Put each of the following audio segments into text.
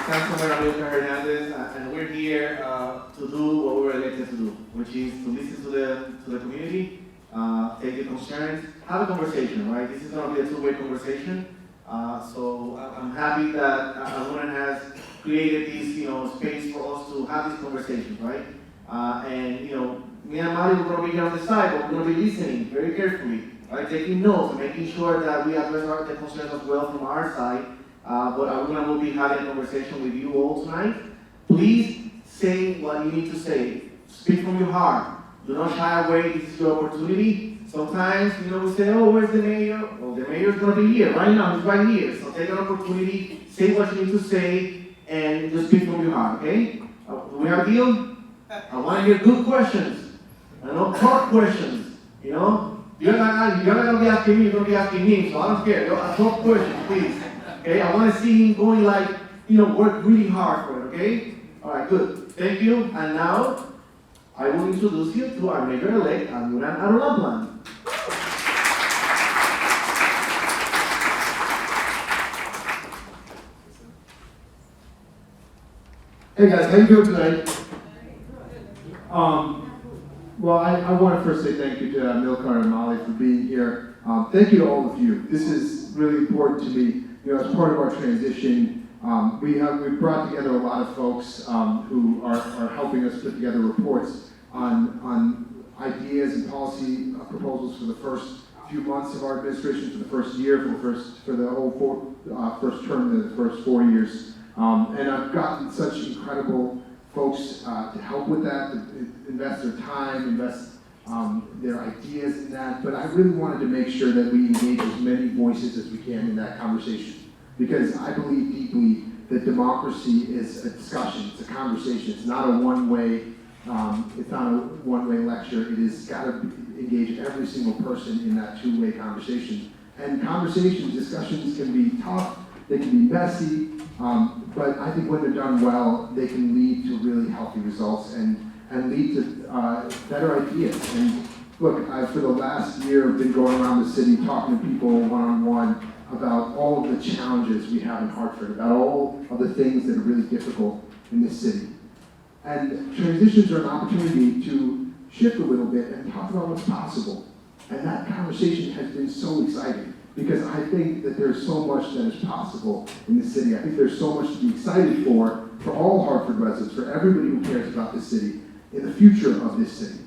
Councilman Amilcar Hernandez, and we're here to do what we were elected to do, which is to listen to the community, take the concerns, have a conversation, right? This is going to be a two-way conversation. So I'm happy that Arunan has created this, space for us to have this conversation, right? And me and Mari, we're going to be here on the side, but we're going to be listening very carefully, right? Taking notes and making sure that we address the concerns as well from our side. But Arunan will be having a conversation with you all tonight. Please say what you need to say. Speak from your heart. Do not shy away. This is your opportunity. Sometimes, we say, oh, where's the mayor? Well, the mayor's going to be here right now. He's right here. So take an opportunity. Say what you need to say and just speak from your heart, okay? Do we have a deal? I want to hear good questions. I know tough questions, You're not going to be asking me, you're going to be asking him, so I don't care. Tough questions, please. Okay, I want to see him going work really hard for it, okay? All right, good. Thank you. And now, I will introduce you to our mayor-elect, Arunan Arulampalam. Hey guys, how you doing tonight? Well, I want to first say thank you to Amilcar and Molly for being here. Thank you to all of you. This is really important to me. As part of our transition, we brought together a lot of folks who are helping us put together reports on ideas and policy proposals for the first few months of our administration, for the first year, for the whole first term, the first 4 years. And I've gotten such incredible folks to help with that, to invest their time, invest their ideas in that, but I really wanted to make sure that we engage as many voices as we can in that conversation, because I believe deeply that democracy is a discussion, it's a conversation, it's not a one-way lecture. It has got to engage every single person in that two-way conversation. And discussions can be tough, they can be messy, but I think when they're done well, they can lead to really healthy results and lead to better ideas. And look, for the last year, I've been going around the city talking to people one-on-one about all of the challenges we have in Hartford, about all of the things that are really difficult in this city. And transitions are an opportunity to shift a little bit and talk about what's possible. And that conversation has been so exciting, because I think that there's so much that is possible in the city. I think there's so much to be excited for all Hartford residents, for everybody who cares about this city, in the future of this city.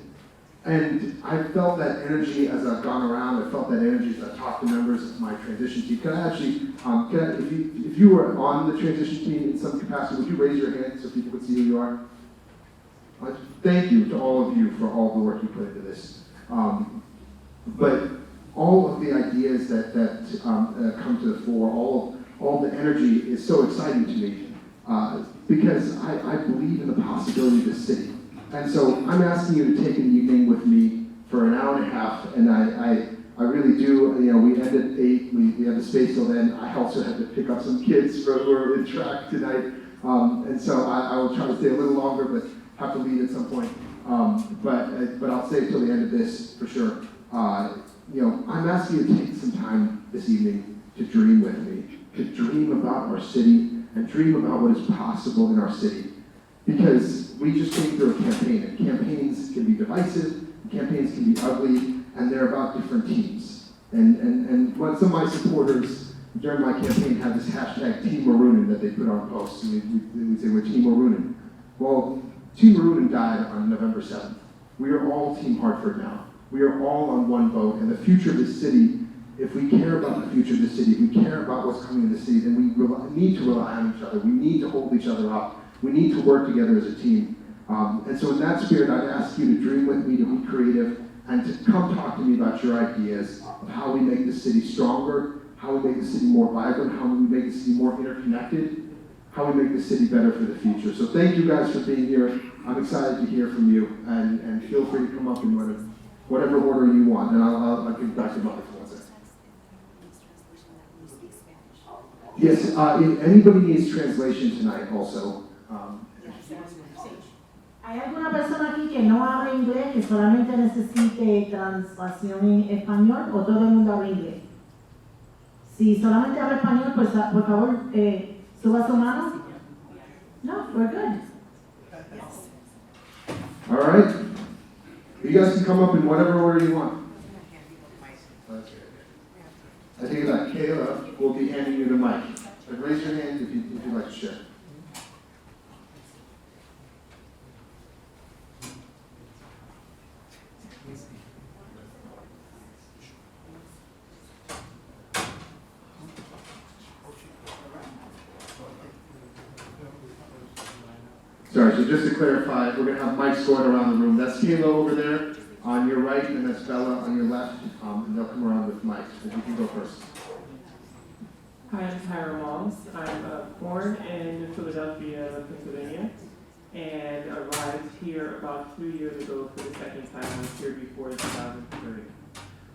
And I felt that energy as I've gone around. I felt that energy as I've talked to members of my transition team. If you were on the transition team in some capacity, would you raise your hand so people could see who you are? Thank you to all of you for all the work you put into this. But all of the ideas that come to the fore, all the energy is so exciting to me because I believe in the possibility of this city. And so I'm asking you to take an evening with me for an hour and a half, and I really do. We end at 8. We have the space till then. I also had to pick up some kids who are in track tonight, and so I will try to stay a little longer, but have to leave at some point. But I'll stay till the end of this for sure. I'm asking you to take some time this evening to dream with me, to dream about our city and dream about what is possible in our city. Because we just came through a campaign, and campaigns can be divisive, campaigns can be ugly, and they're about different teams. And some of my supporters during my campaign had this hashtag Team Arunan that they put on posts, and we would say we're Team Arunan. Well, Team Arunan died on November 7th. We are all Team Hartford now. We are all on one boat, and the future of this city, if we care about the future of this city, if we care about what's coming in the city, then we need to rely on each other. We need to hold each other up. We need to work together as a team. And so in that spirit, I'd ask you to dream with me, to be creative, and to come talk to me about your ideas of how we make the city stronger, how we make the city more vibrant, how we make the city more interconnected, how we make the city better for the future. So thank you guys for being here. I'm excited to hear from you, and feel free to come up in whatever order you want, and I'll give back to Mother for 1 second. Yes, if anybody needs translation tonight also. ¿Hay alguna persona aquí que no habla inglés, que solamente necesite translación en español, o todo el mundo habla inglés? Si solamente habla español, pues por favor, suba su mano. No, we're good. All right. You guys can come up in whatever order you want. I think that Kayla will be handing you the mic. But raise your hand if you'd like to share. Sorry, so just to clarify, we're going to have mics going around the room. That's Kayla over there on your right, and that's Bella on your left, and they'll come around with mics. If you can go first. Hi, I'm Tyra Moss. I'm born in Philadelphia, Pennsylvania, and arrived here about 3 years ago for the second time. I was here before 2003.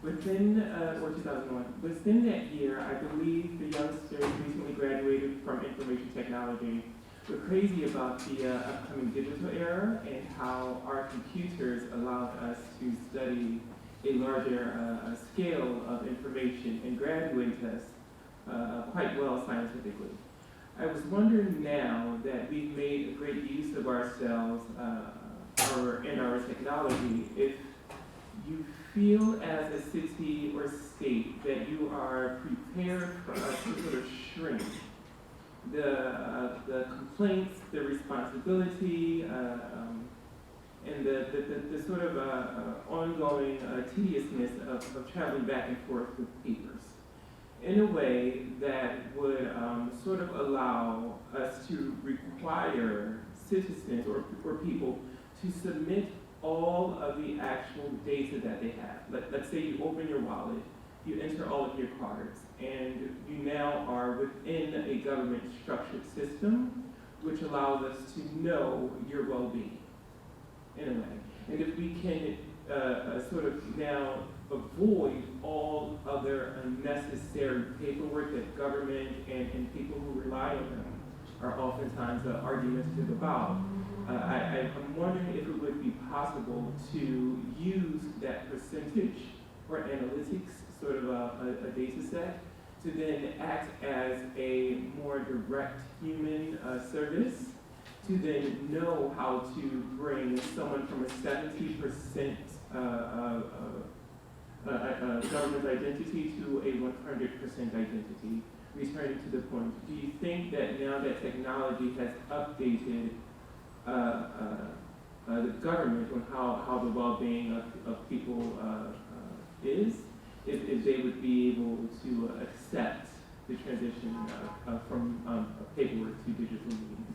Or 2001. Within that year, I believe the youngsters recently graduated from information technology. We're crazy about the upcoming digital era and how our computers allowed us to study a larger scale of information and graduate us quite well scientifically. I was wondering now that we've made a great use of ourselves and our technology, if you feel as a city or state that you are prepared for us to sort of shrink the complaints, the responsibility, and the sort of ongoing tediousness of traveling back and forth with papers in a way that would sort of allow us to require citizens or people to submit all of the actual data that they have. Let's say you open your wallet, you enter all of your cards, and you now are within a government structured system which allows us to know your well-being in a way. And if we can sort of now avoid all other unnecessary paperwork that government and people who rely on them are oftentimes argumentative about, I'm wondering if it would be possible to use that percentage or analytics, sort of a data set, to then act as a more direct human service, to then know how to bring someone from a 70% government identity to a 100% identity. Returning to the point, do you think that now that technology has updated the government on how the well-being of people is, if they would be able to accept the transition from paperwork to digital means?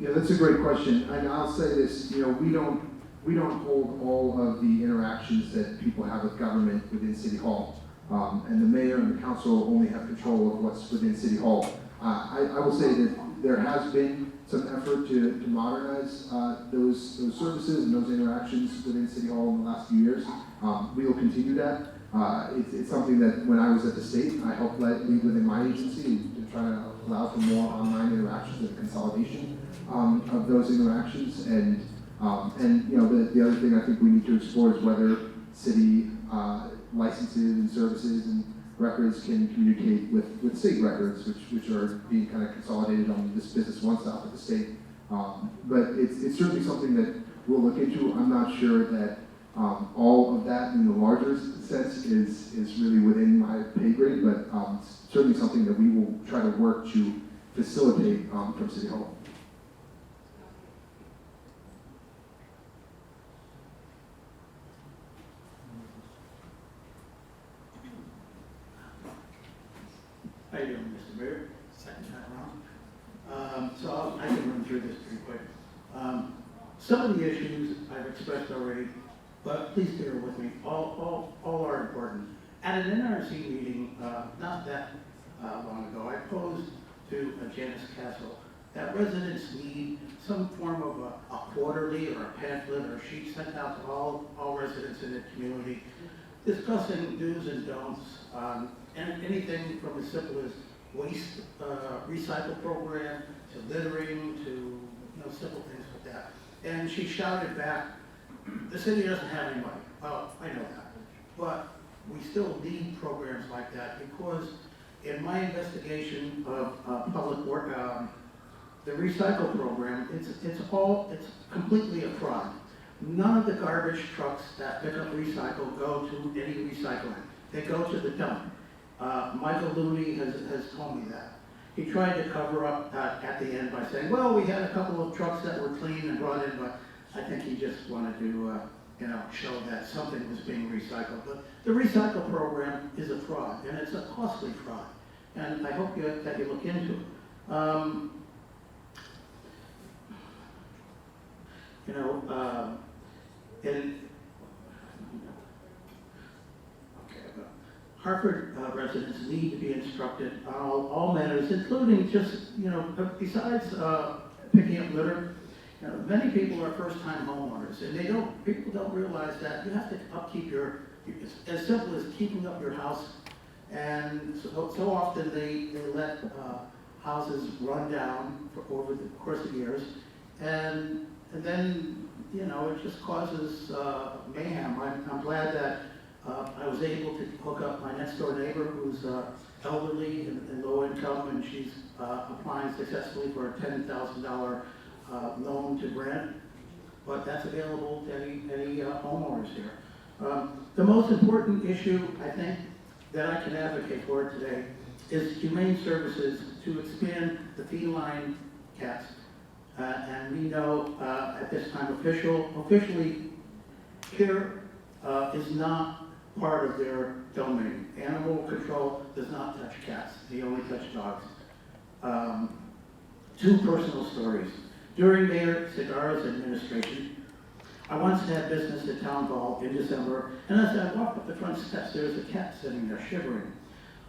Yeah, that's a great question. And I'll say this, we don't hold all of the interactions that people have with government within City Hall. And the mayor and the council only have control of what's within City Hall. I will say that there has been some effort to modernize those services and those interactions within City Hall in the last few years. We will continue that. It's something that when I was at the state, I helped lead within my agency to try to allow for more online interactions and consolidation of those interactions. And the other thing I think we need to explore is whether city licenses and services and records can communicate with state records, which are being kind of consolidated on this business one stop at the state. But it's certainly something that we'll look into. I'm not sure that all of that in the larger sense is really within my pay grade, but certainly something that we will try to work to facilitate from City Hall. How you doing, Mr. Mayor? Second time around. So I can run through this pretty quick. Some of the issues I've expressed already, but please bear with me. All are important. At an NRC meeting not that long ago, I posed to Janice Castle that residents need some form of a quarterly or a pamphlet or a sheet sent out to all residents in the community discussing do's and don'ts. And anything from as simple as waste recycle program to littering to simple things like that. And she shouted back, the city doesn't have any money. Well, I know that. But we still need programs like that because in my investigation of public work, the recycle program, it's completely a fraud. None of the garbage trucks that pick up recycle go to any recycling. They go to the dump. Michael Looney has told me that. He tried to cover up at the end by saying, well, we had a couple of trucks that were clean and brought in, but I think he just wanted to, show that something was being recycled. But the recycle program is a fraud, and it's a costly fraud. And I hope that you look into it. Hartford residents need to be instructed on all matters, including just, besides picking up litter, many people are first-time homeowners, and people don't realize that you have to upkeep it's as simple as keeping up your house, and so often they let houses run down over the course of years, and then, it just causes mayhem. I'm glad that I was able to hook up my next door neighbor who's elderly and low income, and she's applying successfully for a $10,000 loan to rent, but that's available to any homeowners here. The most important issue, I think, that I can advocate for today is humane services to expand the feline cats. And we know at this time officially care is not part of their domain. Animal control does not touch cats, they only touch dogs. Two personal stories. During Mayor Segarra's administration, I once had business at Town Hall in December, and as I walked up the front steps, there was a cat sitting there shivering.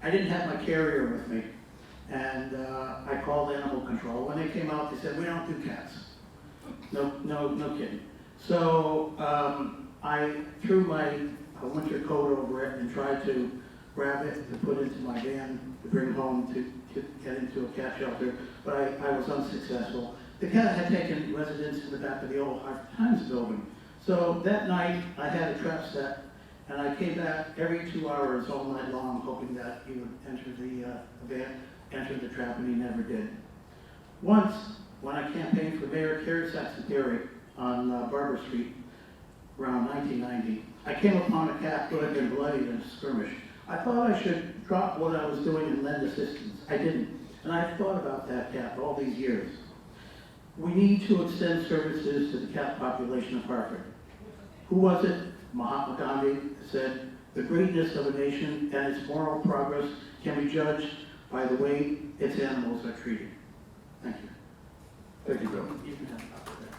I didn't have my carrier with me, and I called animal control. When they came out, they said, we don't do cats. No kidding. So I threw my winter coat over it and tried to grab it and put it into my van to bring home to get into a cat shelter, but I was unsuccessful. The cat had taken residence in the back of the old Hartford Times building. So that night, I had a trap set, and I came back every 2 hours all night long, hoping that he would enter the van, enter the trap, and he never did. Once, when I campaigned for mayor, Carrie Saxon Perry on Barber Street, around 1990, I came upon a cat who had been bloodied in a skirmish. I thought I should drop what I was doing and lend assistance. I didn't, and I thought about that cat all these years. We need to extend services to the cat population of Hartford. Who was it? Mahatma Gandhi said, the greatness of a nation and its moral progress can be judged by the way its animals are treated. Thank you. Thank you, Bill. You can have a copy of that.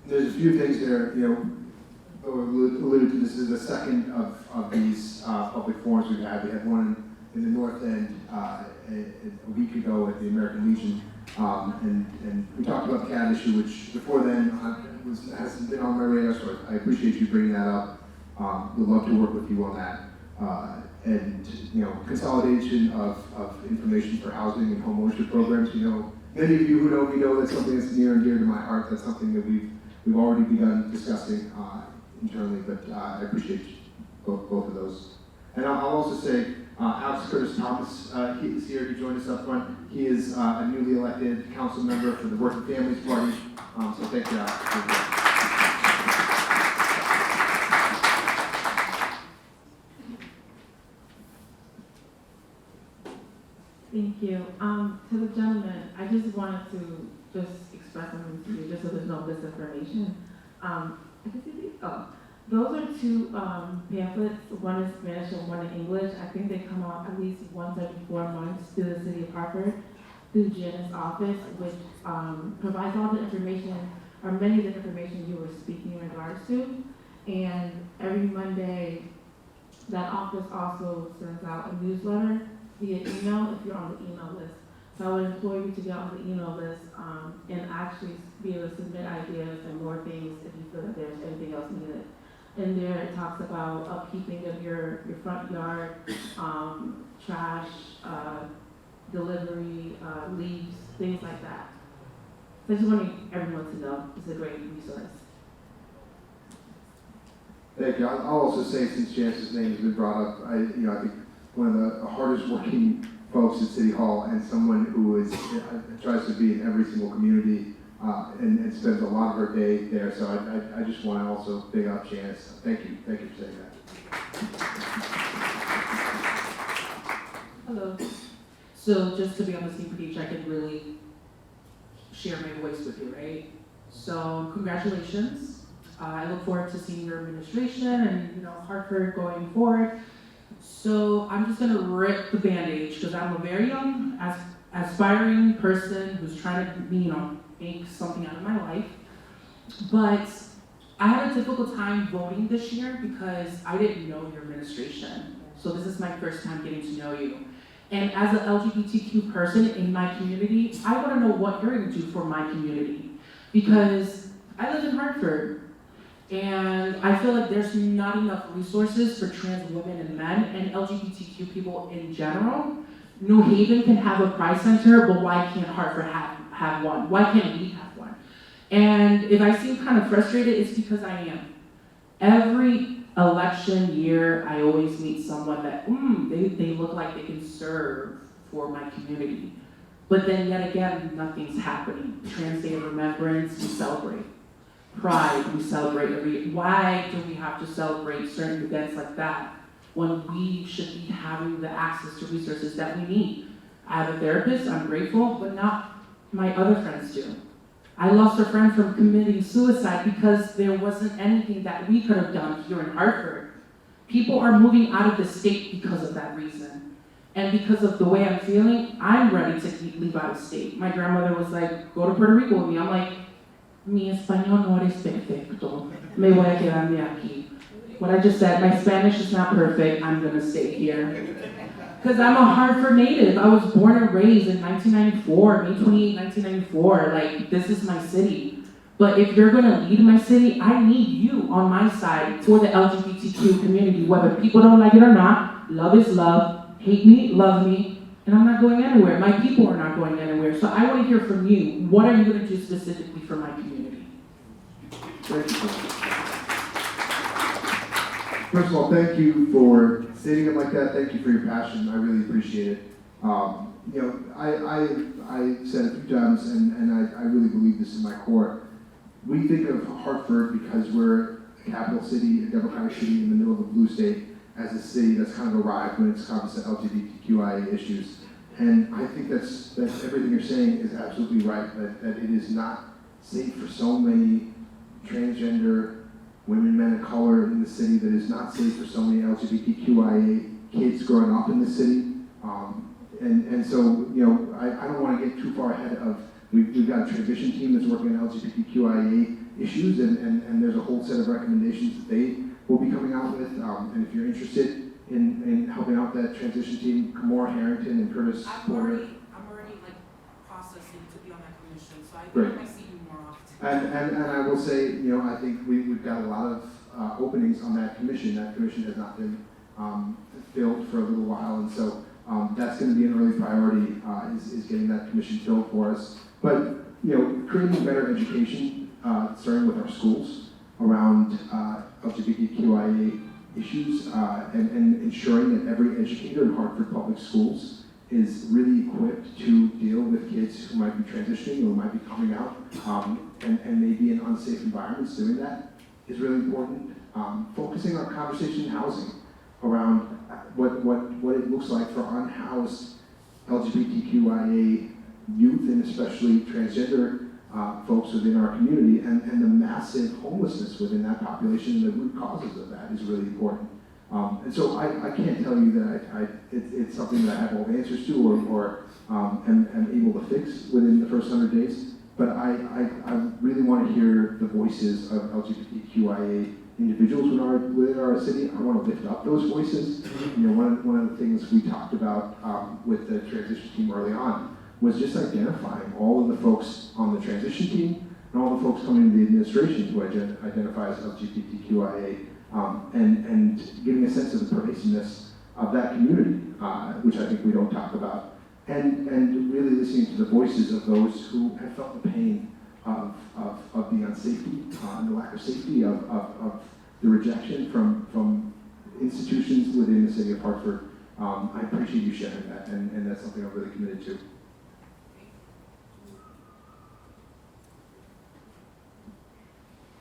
There's a few things there, Bill alluded to. This is the second of these public forums we've had. We had one in the North End a week ago at the American Legion, and we talked about the cat issue, which before then hasn't been on my radar, so I appreciate you bringing that up. We'd love to work with you on that. And consolidation of information for housing and homeownership programs. Many of you who know me know that's something that's near and dear to my heart. That's something that we've already begun discussing internally, but I appreciate both of those. And I'll also say, Alex Curtis Thomas, he is here. He joined us up front. He is a newly elected council member for the Working Families Party. So thank you, Alex. Thank you. To the gentleman, I just wanted to just express something to you, just so there's no misinformation. Those are two pamphlets, one in Spanish and one in English. I think they come out at least once every 4 months through the city of Hartford, through Janet's office, which provides all the information, or many of the information you were speaking in regards to. And every Monday, that office also sends out a newsletter via email if you're on the email list. So I would implore you to get on the email list and actually be able to submit ideas and more things if you feel that there's anything else needed. In there, it talks about upkeeping of your front yard, trash, delivery, leaves, things like that. So I just want everyone to know it's a great resource. Thank you. I'll also say, since Janice's name has been brought up, I think one of the hardest working folks at City Hall, and someone who tries to be in every single community and spends a lot of her day there. So I just want to also big up Janice. Thank you for saying that. Hello. So just to be on the same page, I can really share my voice with you, right? So congratulations. I look forward to seeing your administration and Hartford going forward. So I'm just gonna rip the Band-Aid because I'm a very young, aspiring person who's trying to, make something out of my life. But I had a difficult time voting this year because I didn't know your administration. So this is my first time getting to know you. And as an LGBTQ person in my community, I want to know what you're going to do for my community. Because I live in Hartford, and I feel like there's not enough resources for trans women and men and LGBTQ people in general. New Haven can have a pride center, but why can't Hartford have one? Why can't we have one? And if I seem kind of frustrated, it's because I am. Every election year, I always meet someone that, they look like they can serve for my community. But then yet again, nothing's happening. Trans Day of Remembrance, we celebrate. Pride, we celebrate why do we have to celebrate certain events like that when we should be having the access to resources that we need? I have a therapist, I'm grateful, but not my other friends do. I lost a friend from committing suicide because there wasn't anything that we could have done here in Hartford. People are moving out of the state because of that reason. And because of the way I'm feeling, I'm ready to leave out of state. My grandmother was like, go to Puerto Rico with me. I'm like, mi español no es perfecto. Me voy a quedarme aquí. What I just said, my Spanish is not perfect. I'm gonna stay here. Because I'm a Hartford native. I was born and raised in 1994, May 28, 1994. Like, this is my city. But if you're gonna lead my city, I need you on my side for the LGBTQ community. Whether people don't like it or not, love is love. Hate me, love me, and I'm not going anywhere. My people are not going anywhere. So I want to hear from you. What are you going to do specifically for my community? Thank you. First of all, thank you for stating it like that. Thank you for your passion. I really appreciate it. I said a few times, and I really believe this in my core. We think of Hartford because we're a capital city, a democratic city in the middle of a blue state, as a city that's kind of arrived when it comes to LGBTQIA issues. And I think that everything you're saying is absolutely right, that it is not safe for so many transgender women, men of color in the city, that is not safe for so many LGBTQIA kids growing up in the city. And so, I don't want to get too far ahead of, we've got a transition team that's working on LGBTQIA issues, and there's a whole set of recommendations that they will be coming out with, and if you're interested in helping out that transition team, Kamora Harrington and Curtis Porter. I'm already processing to be on that commission, so I Great. think I see you more often. And I will say, I think we've got a lot of openings on that commission. That commission has not been filled for a little while, and so that's going to be an early priority, is getting that commission filled for us. But creating better education, starting with our schools around LGBTQIA issues, and ensuring that every educator in Hartford Public Schools is really equipped to deal with kids who might be transitioning or might be coming out, and may be in unsafe environments. Doing that is really important. Focusing on conversation in housing around what it looks like for unhoused LGBTQIA youth, and especially transgender folks within our community, and the massive homelessness within that population, and the root causes of that is really important. And so I can't tell you that it's something that I have all the answers to or am able to fix within the first 100 days, but I really want to hear the voices of LGBTQIA individuals within our city. I want to lift up those voices. One of the things we talked about with the transition team early on was just identifying all of the folks on the transition team and all the folks coming into the administration who identify as LGBTQIA, and getting a sense of the pervasiveness of that community, which I think we don't talk about, and really listening to the voices of those who have felt the pain of the unsafety and the lack of safety of the rejection from institutions within the city of Hartford. I appreciate you sharing that, and that's something I'm really committed to.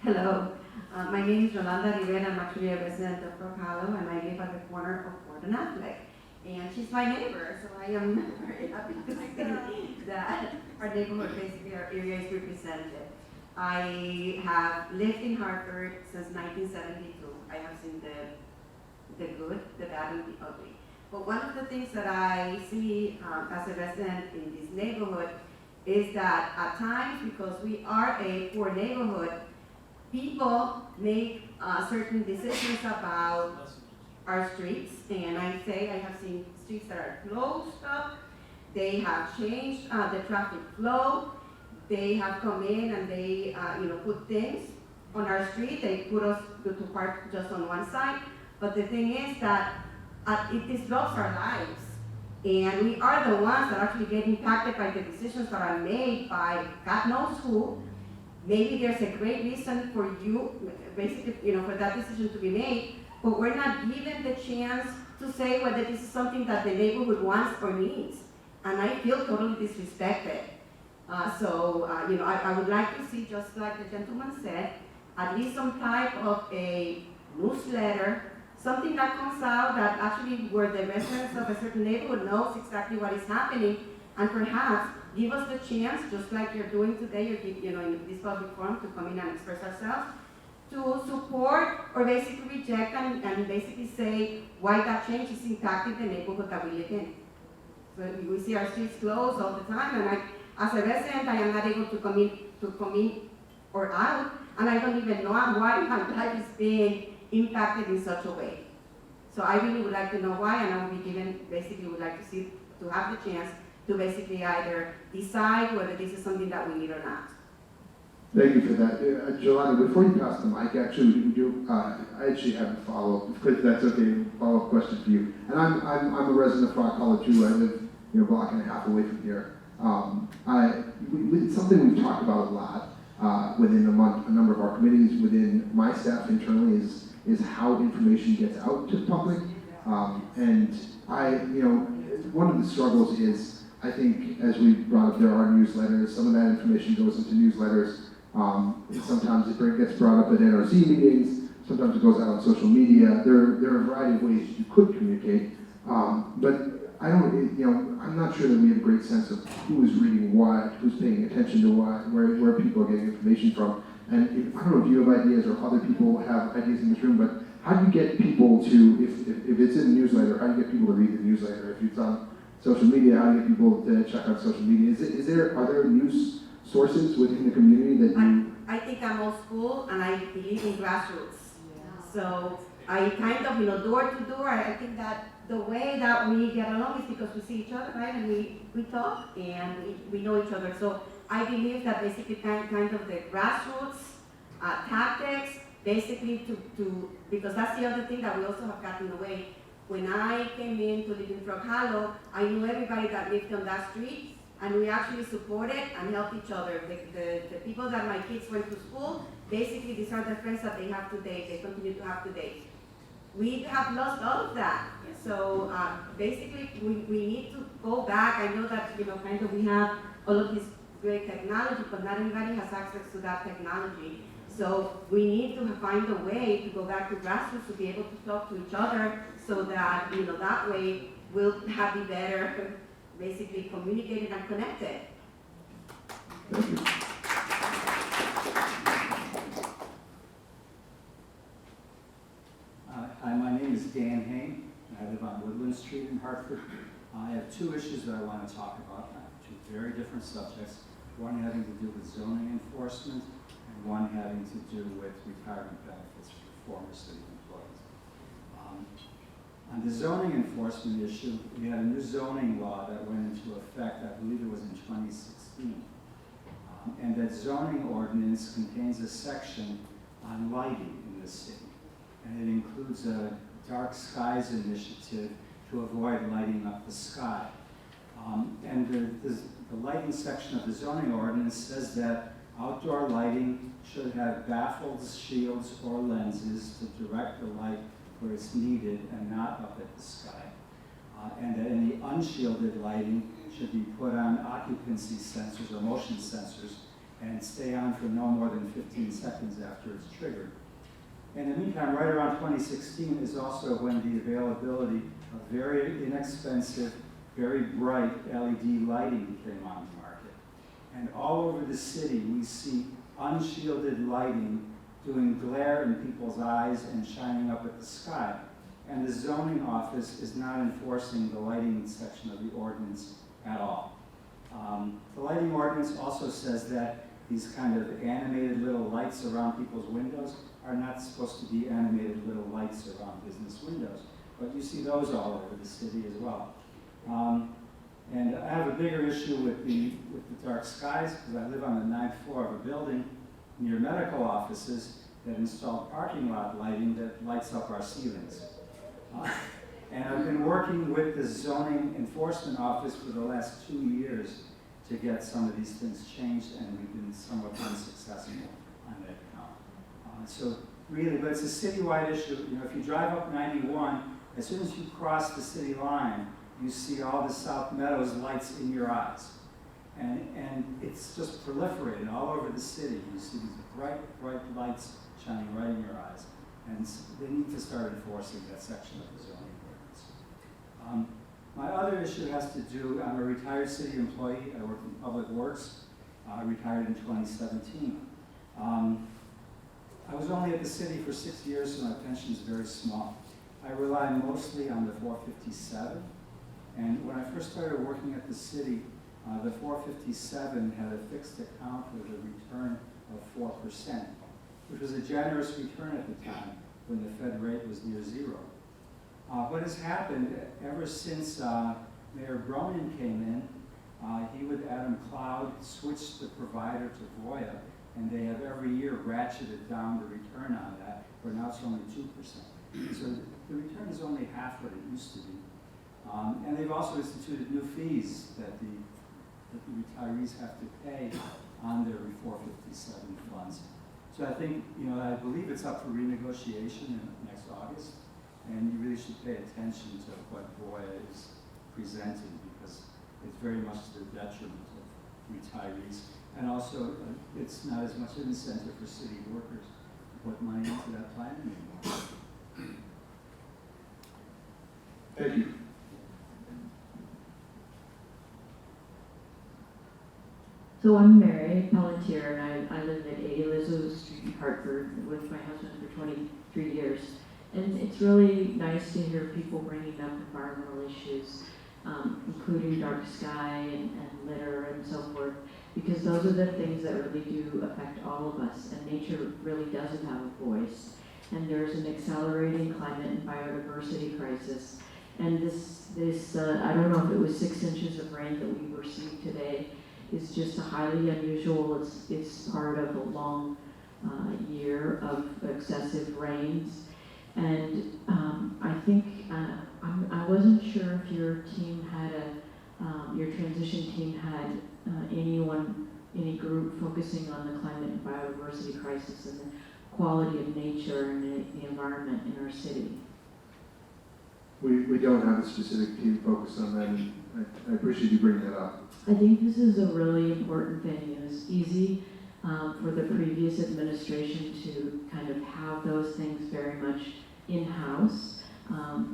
Hello, my name is Yolanda Rivera. I'm actually a resident of Brook Hollow, and I live at the corner of Ford and Affleck. And she's my neighbor, so I am very happy to see that our neighborhood, basically our area, is represented. I have lived in Hartford since 1972. I have seen the good, the bad, and the ugly. But one of the things that I see as a resident in this neighborhood is that at times, because we are a poor neighborhood, people make certain decisions about our streets, and I have seen streets that are closed up. They have changed the traffic flow. They have come in and they put things on our street. They put us to park just on one side. But the thing is that it disrupts our lives, and we are the ones that actually get impacted by the decisions that are made by God knows who. Maybe there's a great reason for you, basically, for that decision to be made, but we're not given the chance to say whether this is something that the neighborhood wants or needs. And I feel totally disrespected. I would like to see, just like the gentleman said, at least some type of a newsletter, something that comes out that actually where the residents of a certain neighborhood knows exactly what is happening, and perhaps give us the chance, just like you're doing today, in this public forum, to come in and express ourselves, to support or basically reject and basically say why that change is impacting the neighborhood that we live in. So we see our streets closed all the time, and as a resident, I am not able to come in or out, and I don't even know why my life is being impacted in such a way. So I really would like to know why, and I would like to have the chance to basically either decide whether this is something that we need or not. Thank you for that. Jolanda, before you pass the mic, I actually have a follow-up, if that's okay, follow-up question for you. And I'm a resident of Frog Hollow too. I live a block and a half away from here. It's something we've talked about a lot within a number of our committees, within my staff internally, is how information gets out to the public. One of the struggles is, I think, as we brought up, there are newsletters. Some of that information goes into newsletters. Sometimes it gets brought up at NRC meetings. Sometimes it goes out on social media. There are a variety of ways you could communicate. But I'm not sure that we have a great sense of who is reading what, who's paying attention to what, where people are getting information from. And I don't know if you have ideas or other people have ideas in this room, but how do you get people to, if it's in the newsletter, how do you get people to read the newsletter? If it's on social media, how do you get people to check out social media? Are there news sources within the community that you... I think I'm old school, and I believe in grassroots. Yeah. So I kind of, door to door, I think that the way that we get along is because we see each other, right? And we talk, and we know each other. So I believe that basically kind of the grassroots tactics, basically because that's the other thing that we also have gotten away. When I came in to live in Frog Hollow, I knew everybody that lived on that street, and we actually supported and helped each other. The people that my kids went to school, basically these are the friends that they have today, they continue to have today. We have lost all of that. So basically we need to go back. I know that kind of we have all of this great technology, but not everybody has access to that technology. So we need to find a way to go back to grassroots to be able to talk to each other, so that that way we'll be better, basically communicated and connected. Thank you. Hi, my name is Dan Hain. I live on Woodland Street in Hartford. I have two issues that I want to talk about, two very different subjects, one having to do with zoning enforcement and one having to do with retirement benefits for former city employees. On the zoning enforcement issue, we had a new zoning law that went into effect, I believe it was in 2016. And that zoning ordinance contains a section on lighting in the city. And it includes a dark skies initiative to avoid lighting up the sky. And the lighting section of the zoning ordinance says that Outdoor lighting should have baffles, shields, or lenses to direct the light where it's needed and not up at the sky. And that any unshielded lighting should be put on occupancy sensors or motion sensors and stay on for no more than 15 seconds after it's triggered. In the meantime, right around 2016 is also when the availability of very inexpensive, very bright LED lighting came on the market. And all over the city, we see unshielded lighting doing glare in people's eyes and shining up at the sky. And the zoning office is not enforcing the lighting section of the ordinance at all. The lighting ordinance also says that these kind of animated little lights around people's windows are not supposed to be animated little lights around business windows. But you see those all over the city as well. And I have a bigger issue with the dark skies because I live on the 9th floor of a building near medical offices that installed parking lot lighting that lights up our ceilings. And I've been working with the zoning enforcement office for the last 2 years to get some of these things changed, and we've been somewhat unsuccessful on that count. So really, but it's a citywide issue. You know, if you drive up 91, as soon as you cross the city line, you see all the South Meadows lights in your eyes. And it's just proliferated all over the city. You see these bright, bright lights shining right in your eyes. And they need to start enforcing that section of the zoning ordinance. My other issue has to do, I'm a retired city employee. I work in public works. I retired in 2017. I was only at the city for 6 years, so my pension is very small. I rely mostly on the 457. And when I first started working at the city, the 457 had a fixed account with a return of 4%, which was a generous return at the time when the Fed rate was near zero. What has happened ever since Mayor Bronin came in, he with Adam Cloud switched the provider to Voya, and they have every year ratcheted down the return on that, where now it's only 2%. So the return is only half what it used to be. And they've also instituted new fees that the retirees have to pay on their 457 funds. So I think, I believe it's up for renegotiation in next August, and you really should pay attention to what Voya is presenting because it's very much to the detriment of retirees. And also, it's not as much an incentive for city workers to put money into that plan anymore. Thank you. So I'm Mary Pelletier, and I live at 80 Elizabeth Street in Hartford with my husband for 23 years. And it's really nice to hear people bringing up environmental issues, including dark sky and litter and so forth, because those are the things that really do affect all of us, and nature really doesn't have a voice. And there's an accelerating climate and biodiversity crisis. And this I don't know if it was 6 inches of rain that we received today, is just highly unusual. It's part of a long year of excessive rains. And I think, I wasn't sure if your team had your transition team had any group focusing on the climate and biodiversity crisis and the quality of nature and the environment in our city. We don't have a specific team focused on that, and I appreciate you bringing that up. I think this is a really important thing. It was easy for the previous administration to kind of have those things very much in-house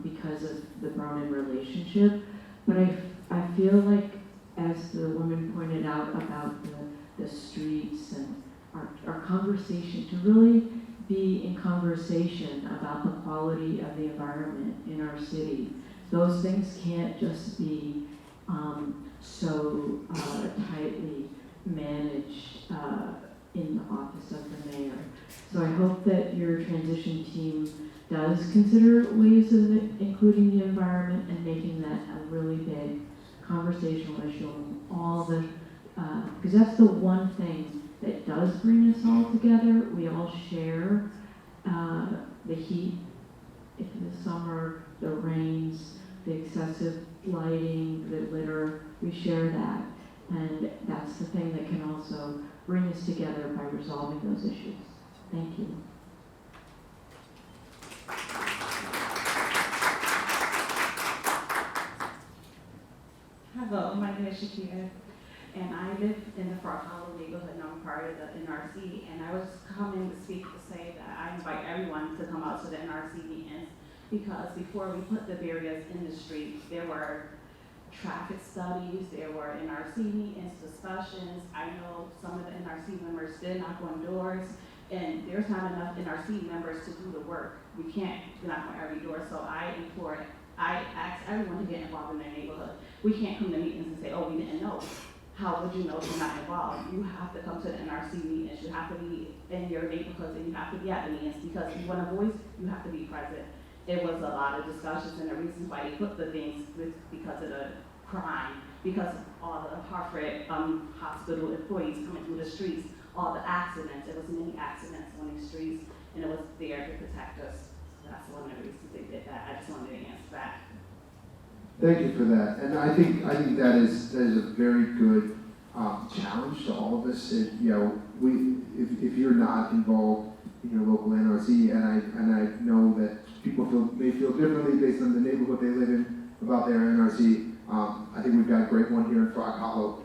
because of the Bronin relationship. But I feel like, as the woman pointed out about the streets and our conversation, to really be in conversation about the quality of the environment in our city. Those things can't just be so tightly managed in the office of the mayor. So I hope that your transition team does consider ways of including the environment and making that a really big conversational issue on all the, because that's the one thing that does bring us all together. We all share the heat, in the summer, the rains, the excessive lighting, the litter. We share that, and that's the thing that can also bring us together by resolving those issues. Thank you. Hello, my name is Shakira, and I live in the Frog Hollow neighborhood, and I'm part of the NRC, and I was coming to speak to say that I invite everyone to come out to the NRC meetings, because before we put the barriers in the streets, there were traffic studies, there were NRC meetings, discussions. I know some of the NRC members did knock on doors, and there's not enough NRC members to do the work. We can't knock on every door, so I ask everyone to get involved in their neighborhood. We can't come to meetings and say, oh, we didn't know. How would you know if you're not involved? You have to come to the NRC meetings, you have to be in your neighborhoods, and you have to be at the meetings, because if you want a voice, you have to be present. There was a lot of discussions, and the reasons why they put the things was because of the crime, because of all the Hartford hospital employees coming through the streets, all the accidents. There was many accidents on these streets, and it was there to protect us. That's one of the reasons they did that. I just wanted to answer that. Thank you for that, and I think that is a very good challenge to all of us. If you're not involved in your local NRC, and I know that people may feel differently based on the neighborhood they live in about their NRC. I think we've got a great one here in Frog Hollow,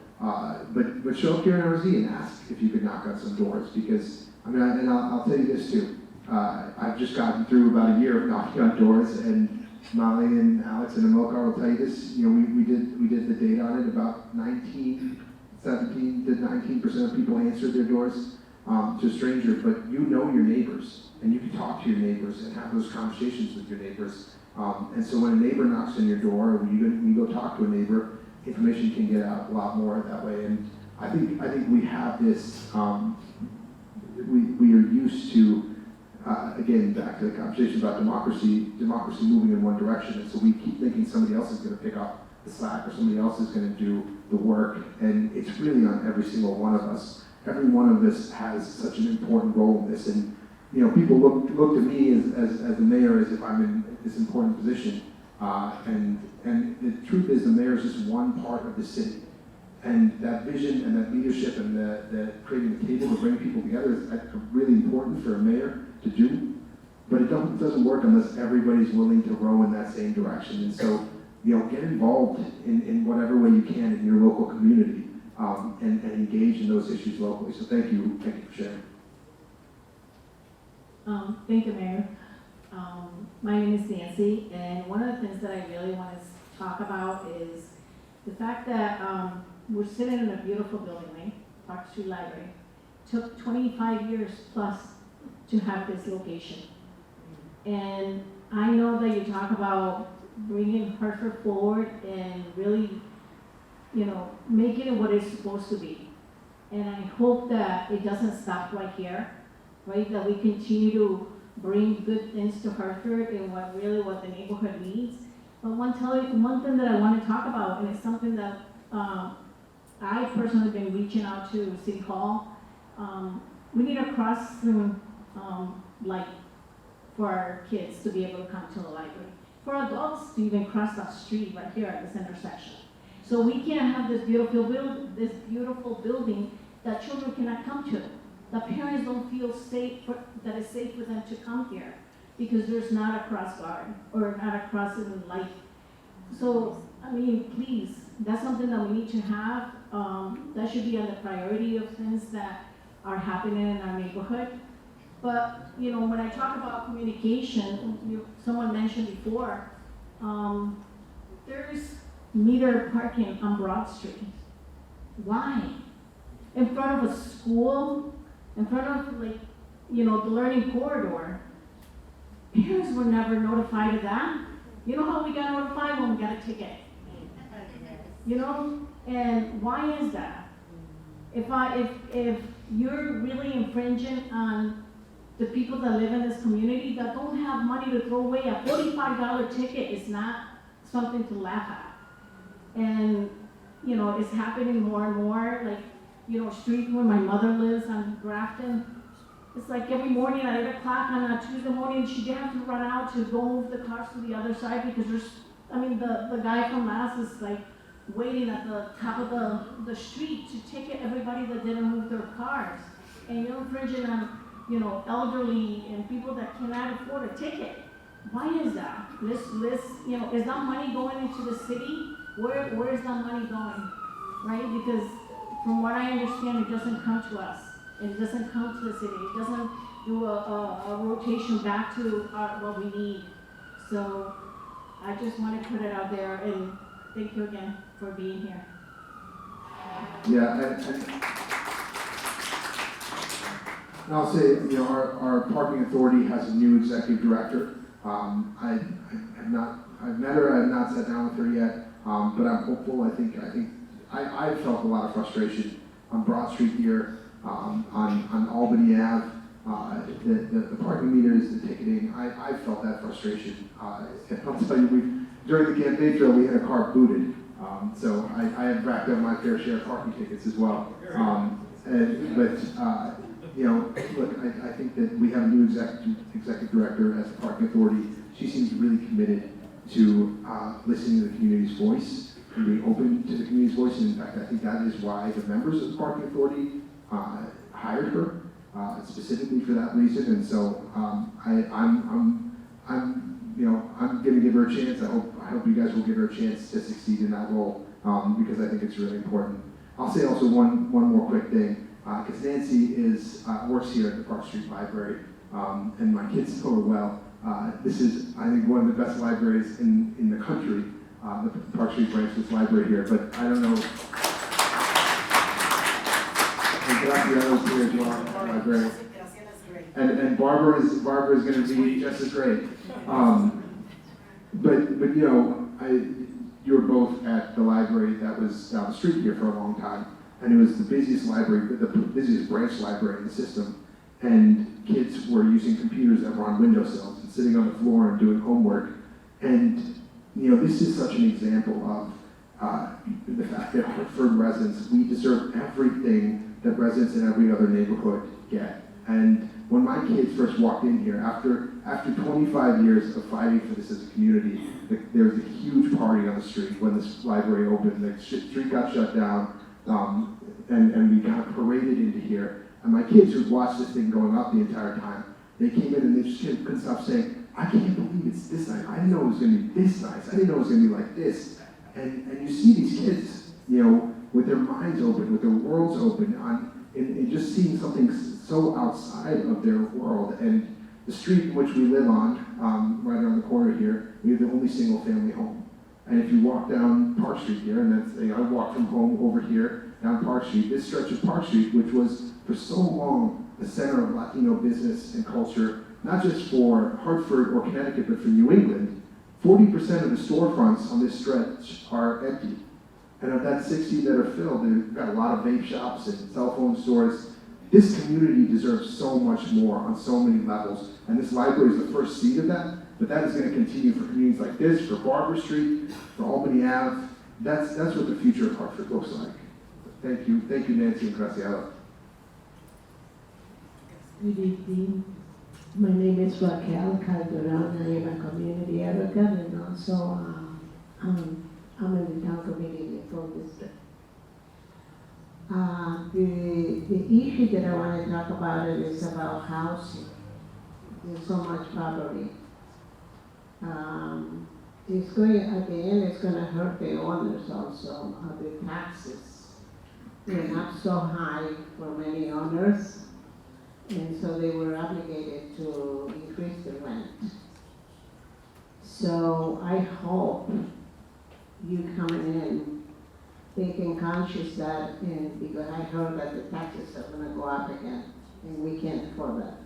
but show up to your NRC and ask if you could knock on some doors, because I'll tell you this too. I've just gotten through about a year of knocking on doors, and Molly and Alex and Amilcar will tell you this. We did the data on it. About 17 to 19% of people answered their doors to strangers, but you know your neighbors, and you can talk to your neighbors and have those conversations with your neighbors. And so when a neighbor knocks on your door, or when you go talk to a neighbor, information can get out a lot more that way. And I think we have this. We are used to. Again, back to the conversation about democracy moving in one direction, and so we keep thinking somebody else is going to pick up the slack, or somebody else is going to do the work, and it's really on every single one of us. Every one of us has such an important role in this, and people look to me as the mayor as if I'm in this important position, and the truth is the mayor is just one part of the city, and that vision and that leadership and the creating the table to bring people together is really important for a mayor to do, but it doesn't work unless everybody's willing to row in that same direction. And so, get involved in whatever way you can in your local community, and engage in those issues locally. So thank you for sharing. Thank you, Mayor. My name is Nancy, and one of the things that I really want to talk about is the fact that we're sitting in a beautiful building, right? Park Street Library. Took 25 years plus to have this location. And I know that you talk about bringing Hartford forward and really, making it what it's supposed to be. And I hope that it doesn't stop right here, right? That we continue to bring good things to Hartford and what the neighborhood needs. But one thing that I want to talk about, and it's something that I personally have been reaching out to City Hall. We need a crossing light for our kids to be able to come to the library. For adults to even cross that street right here at this intersection. So we can't have this beautiful building that children cannot come to. The parents don't feel safe, that it's safe for them to come here because there's not a cross guard or not a crossing light. So, please, that's something that we need to have. That should be on the priority of things that are happening in our neighborhood. But, when I talk about communication, someone mentioned before, there's meter parking on Broad Street. Why? In front of a school, in front of the learning corridor. Parents were never notified of that. You know how we got notified? When we got a ticket. And why is that? If you're really infringing on the people that live in this community that don't have money to throw away, a $45 ticket is not something to laugh at. And, it's happening more and more. Street where my mother lives on Grafton, it's like every morning at 8 o'clock on a Tuesday morning, she'd have to run out to go move the cars to the other side because the guy from Mass is like waiting at the top of the street to ticket everybody that didn't move their cars. And you're infringing on, elderly and people that cannot afford a ticket. Why is that? Is that money going into the city? Where is that money going? Right? Because from what I understand, it doesn't come to us. It doesn't come to the city. It doesn't do a rotation back to what we need. So I just want to put it out there, and thank you again for being here. Yeah, and I'll say, our parking authority has a new executive director. I've met her, I have not sat down with her yet, but I'm hopeful. I felt a lot of frustration on Broad Street here, on Albany Ave, the parking meters, the ticketing. I felt that frustration. And I'll tell you, during the campaign trail, we had a car booted, so I have racked up my fair share of parking tickets as well. Look, I think that we have a new executive director as the parking authority. She seems really committed to listening to the community's voice and being open to the community's voice. And in fact, I think that is why the members of the parking authority hired her specifically for that reason. And so I'm going to give her a chance. I hope you guys will give her a chance to succeed in that role because I think it's really important. I'll say also one more quick thing. Because Nancy works here at the Park Street Library, and my kids know her well. This is, I think, one of the best libraries in the country, the Park Street Branch Library here, but I don't know. And Graciela's here as well, library. And Barbara is going to be just as great. But you were both at the library that was down the street here for a long time. And it was the busiest library, the busiest branch library in the system. And kids were using computers that were on windowsills and sitting on the floor and doing homework. And, this is such an example of the fact that Hartford residents, we deserve everything that residents in every other neighborhood get. And when my kids first walked in here, after 25 years of fighting for this as a community, there was a huge party on the street when this library opened. The street got shut down. And we got paraded into here. And my kids who'd watched this thing going up the entire time, they came in and they just couldn't stop saying, I can't believe it's this nice. I didn't know it was going to be this nice. I didn't know it was going to be like this. And you see these kids, with their minds open, with their worlds open, and just seeing something so outside of their world. And the street in which we live on, right around the corner here, we have the only single family home. And if you walk down Park Street here, and I walk from home over here down Park Street, this stretch of Park Street, which was for so long the center of Latino business and culture, not just for Hartford or Connecticut, but for New England, 40% of the storefronts on this stretch are empty. And of that 60 that are filled, they've got a lot of vape shops and cell phone stores. This community deserves so much more on so many levels. And this library is the first seed of that. But that is going to continue for communities like this, for Barber Street, for Albany Ave. That's what the future of Hartford looks like. Thank you, Nancy and Graciela. Good evening. My name is Raquel Calderon. I am a community advocate and also I'm in the town committee in the 4th district. The issue that I want to talk about is about housing. There's so much poverty. It's going, at the end, it's going to hurt the owners also. The taxes, they're not so high for many owners, and so they were obligated to increase the rent. So I hope you coming in, taking conscious that, and because I heard that the taxes are going to go up again, and we can't afford that.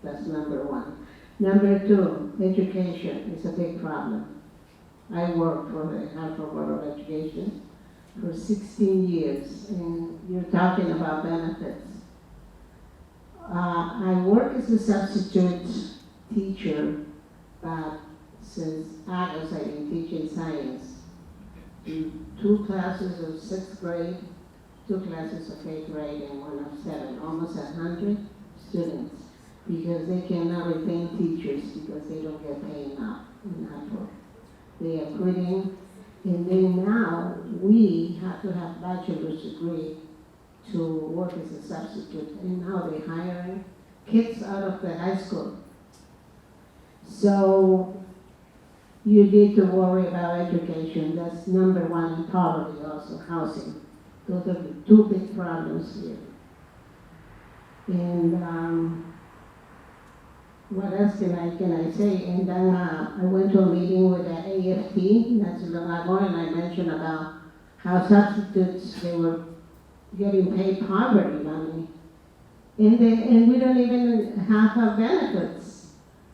That's number one. Number two, education is a big problem. I worked for the Hartford Board of Education for 16 years, and you're talking about benefits. I work as a substitute teacher, but since August I've been teaching science. 2 classes of 6th grade, 2 classes of 8th grade, and 1 of 7, almost 100 students. Because they cannot retain teachers because they don't get paid enough in Hartford. They are quitting, And then now, we have to have bachelor's degree to work as a substitute, and now they're hiring kids out of the high school. So, you need to worry about education, that's number one, and poverty also, housing. Those are the two big problems here. And, what else can I say? And then I went to a meeting with the AFT, that's long ago, and I mentioned about how substitutes, they were getting paid poverty money. And we don't even have our benefits.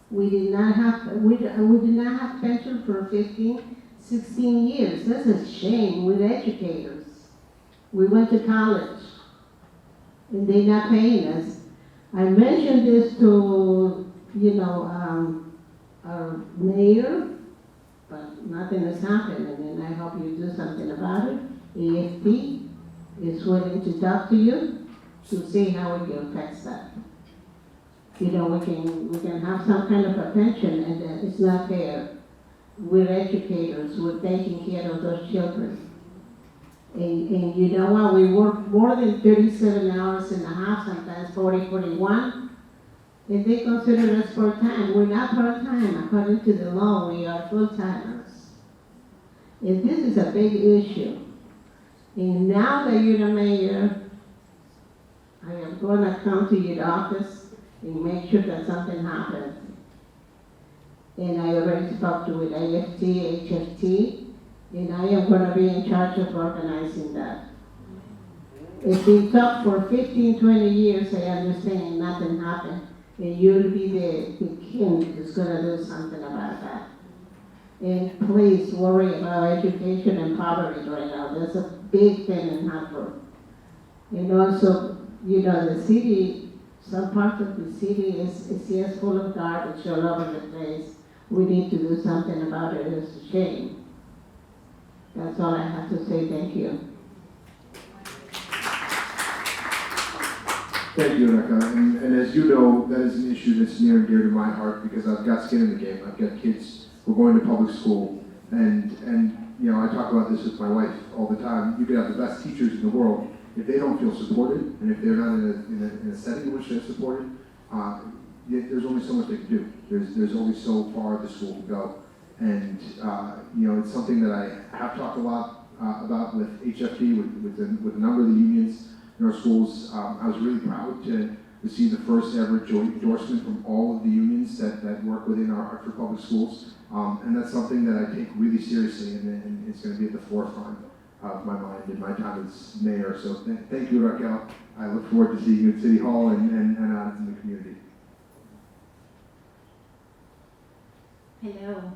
We did not have pension for 15, 16 years. That's a shame with educators. We went to college, and they're not paying us. I mentioned this to, our mayor, but nothing has happened, and I hope you do something about it. AFT is willing to talk to you to see how we can fix that. We can have some kind of a pension, and it's not fair. We're educators, we're taking care of those children. And you know what, we work more than 37 hours and a half, sometimes 40, 41. And they consider us part-time. We're not part-time. According to the law, we are full-timers. And this is a big issue. And now that you're the mayor, I am going to come to your office and make sure that something happens. And I already spoke to with AFT, HFT, and I am going to be in charge of organizing that. It's been tough for 15, 20 years, I understand, nothing happened. And you'll be the king who's going to do something about that. And please worry about education and poverty right now. That's a big thing in Hartford. And also, the city, some parts of the city is just full of garbage all over the place. We need to do something about it. It's a shame. That's all I have to say. Thank you. Thank you, Rebecca. And as you know, that is an issue that's near and dear to my heart because I've got skin in the game. I've got kids who are going to public school, and I talk about this with my wife all the time. You could have the best teachers in the world if they don't feel supported, and if they're not in a setting in which they're supported. There's only so much they can do. There's only so far the school can go, and it's something that I have talked a lot about with HFT, with a number of the unions in our schools. I was really proud to see the first ever joint endorsement from all of the unions that work within our Hartford Public Schools. And that's something that I take really seriously, and it's going to be at the forefront of my mind in my time as mayor. So thank you, Raquel. I look forward to seeing you at City Hall and out in the community. Hello.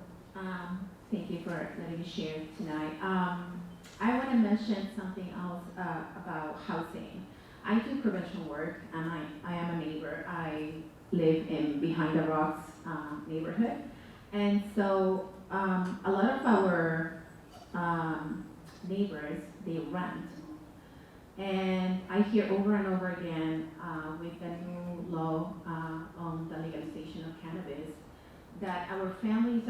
Thank you for letting me share tonight. I want to mention something else about housing. I do prevention work, and I am a neighbor. I live in Behind the Rocks neighborhood. And so a lot of our neighbors, they rent. And I hear over and over again with the new law on the legalization of cannabis that our families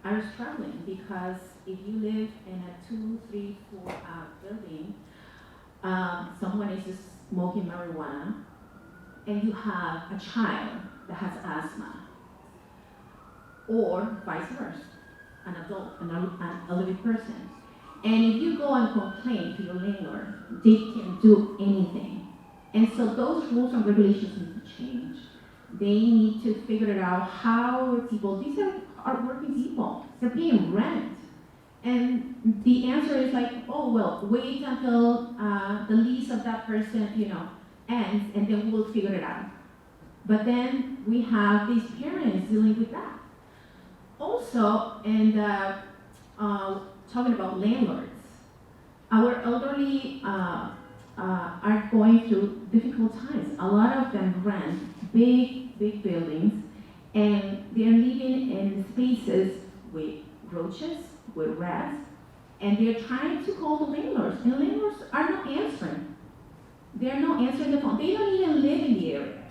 are struggling because if you live in a 2, 3, 4 building, someone is just smoking marijuana, and you have a child that has asthma, or vice versa, an adult, an elderly person. And if you go and complain to your landlord, they can't do anything. And so those rules and regulations need to change. They need to figure it out how people, these are working people, they're paying rent. And the answer is like, oh, well, wait until the lease of that person, ends, and then we'll figure it out. But then we have these parents dealing with that. Also, and talking about landlords, our elderly are going through difficult times. A lot of them rent big buildings, and they're living in spaces with roaches, with rats, and they're trying to call the landlords, and landlords are not answering. They're not answering the phone. They don't even live in the area,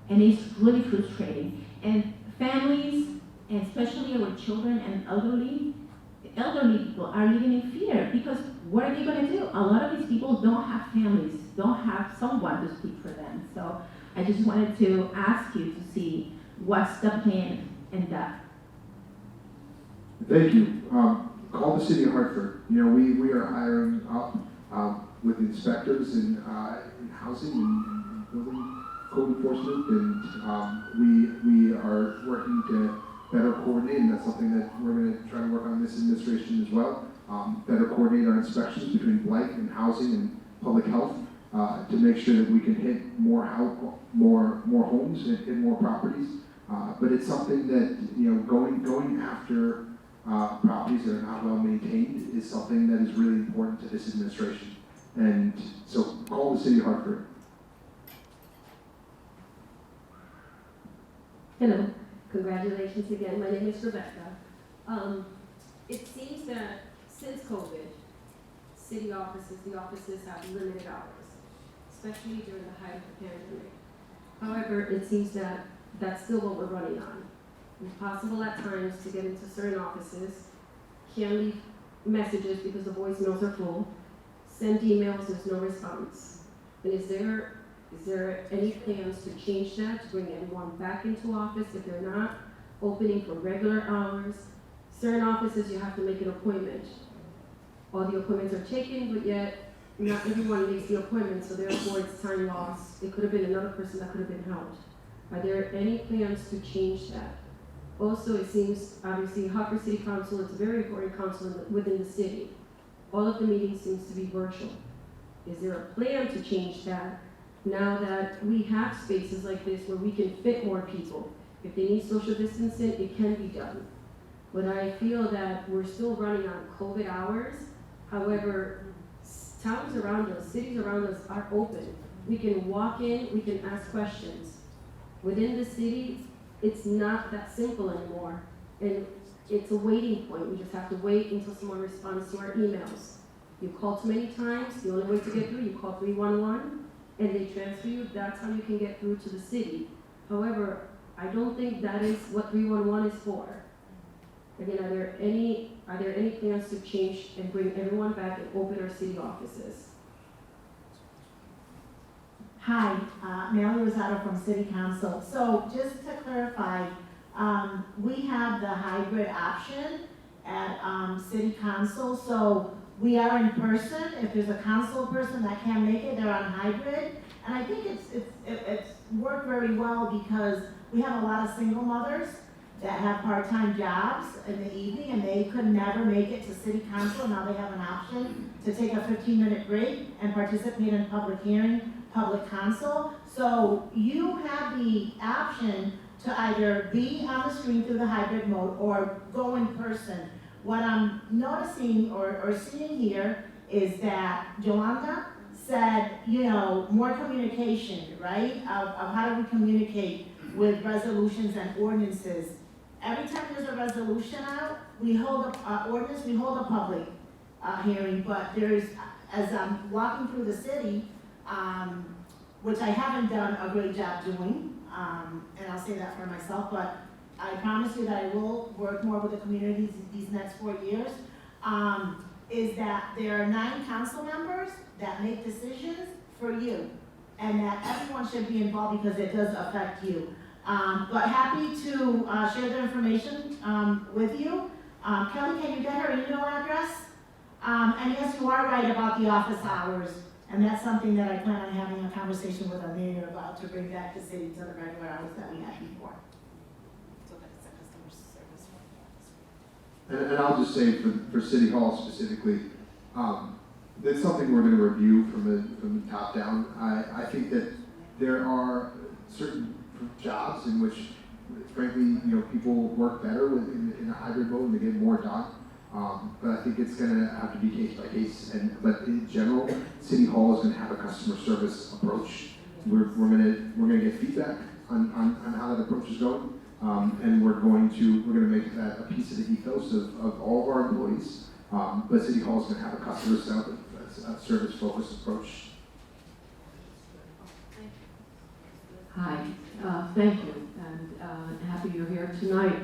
and it's really frustrating. And families, and especially our children and elderly, elderly people are living in fear because what are they going to do? A lot of these people don't have families, don't have someone to speak for them. So I just wanted to ask you to see what's the plan in that. Thank you. Call the city of Hartford. You know, we are hiring up with inspectors in housing and building code enforcement, and we are working to better coordinate, and that's something that we're going to try to work on in this administration as well. Better coordinate our inspections between blight and housing and public health to make sure that we can hit more homes and hit more properties. But it's something that, you know, going after properties that are not well maintained is something that is really important to this administration. And so call the city of Hartford. Hello, congratulations again. My name is Rebecca. It seems that since COVID, the offices have limited hours, especially during the height of the pandemic. However, it seems that that's still what we're running on. It's possible at times to get into certain offices, can't leave messages because the voicemails are full, send emails, there's no response. And is there any plans to change that, to bring everyone back into office if they're not opening for regular hours? Certain offices you have to make an appointment. All the appointments are taken, but yet not everyone makes the appointment, so therefore it's time lost. It could have been another person that could have been helped. Are there any plans to change that? Also, it seems, obviously, Hartford City Council is a very important council within the city. All of the meetings seems to be virtual. Is there a plan to change that now that we have spaces like this where we can fit more people? If they need social distancing, it can be done. But I feel that we're still running on COVID hours. However, towns around us, cities around us are open. We can walk in, we can ask questions. Within the city, it's not that simple anymore. And it's a waiting point. We just have to wait until someone responds to our emails. You call too many times, the only way to get through, you call 311, and they transfer you. That's how you can get through to the city. However, I don't think that is what 311 is for. Again, are there any plans to change and bring everyone back and open our city offices? Hi, Mary Rosado from City Council. So just to clarify, we have the hybrid option at City Council. So we are in person. If there's a council person that can't make it, they're on hybrid. And I think it's worked very well because we have a lot of single mothers that have part-time jobs in the evening and they could never make it to City Council. Now they have an option to take a 15-minute break and participate in public hearing, public council. So you have the option to either be on the screen through the hybrid mode or go in person. What I'm noticing or seeing here is that Jolanda said, you know, more communication, right? Of how do we communicate with resolutions and ordinances. Every time there's a resolution out, we hold a ordinance, we hold a public hearing, but there's, as I'm walking through the city, which I haven't done a great job doing, and I'll say that for myself, but I promise you that I will work more with the communities these next 4 years, is that there are 9 council members that make decisions for you, and that everyone should be involved because it does affect you. But happy to share the information with you. Kelly, can you get her email address? And yes, you are right about the office hours. And that's something that I plan on having a conversation with our mayor about to bring back the city to the regular hours that we had before. So that's a customer service. And I'll just say for City Hall specifically, that's something we're going to review from the top down. I think that there are certain jobs in which, frankly, you know, people work better in a hybrid mode and they get more done. But I think it's going to have to be case by case. But in general, City Hall is going to have a customer service approach. We're going to get feedback on how that approach is going, and we're going to make that a piece of the ethos of all of our employees. But City Hall is going to have a customer service focused approach. Hi, thank you, and happy you're here tonight.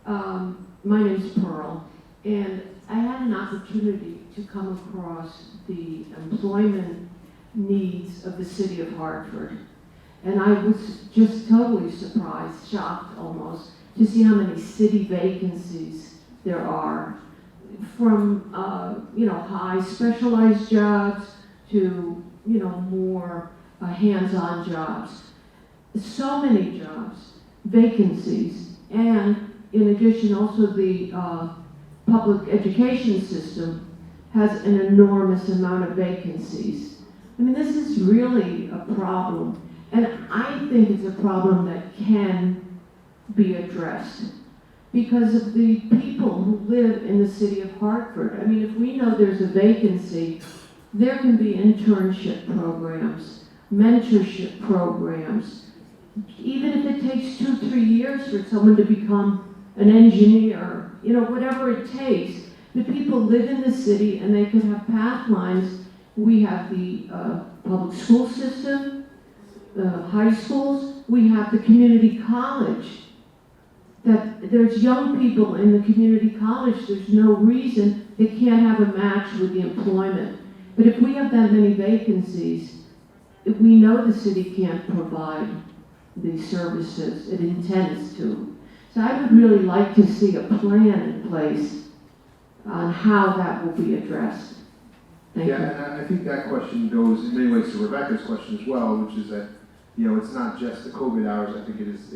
My name's Pearl, And I had an opportunity to come across the employment needs of the city of Hartford. And I was just totally surprised, shocked almost, to see how many city vacancies there are. From, high specialized jobs to, more hands-on jobs. So many jobs, vacancies, and in addition also the public education system has an enormous amount of vacancies. I mean, this is really a problem, and I think it's a problem that can be addressed because of the people who live in the city of Hartford. I mean, if we know there's a vacancy, there can be internship programs, mentorship programs, even if it takes 2-3 years for someone to become an engineer, whatever it takes. The people live in the city and they could have path lines. We have the public school system, high schools, we have the community college. That there's young people in the community college, there's no reason they can't have a match with the employment. But if we have that many vacancies, if we know the city can't provide the services it intends to. So I would really like to see a plan in place on how that will be addressed. Thank you. And I think that question goes in many ways to Rebecca's question as well, which is that, it's not just the COVID hours. I think it is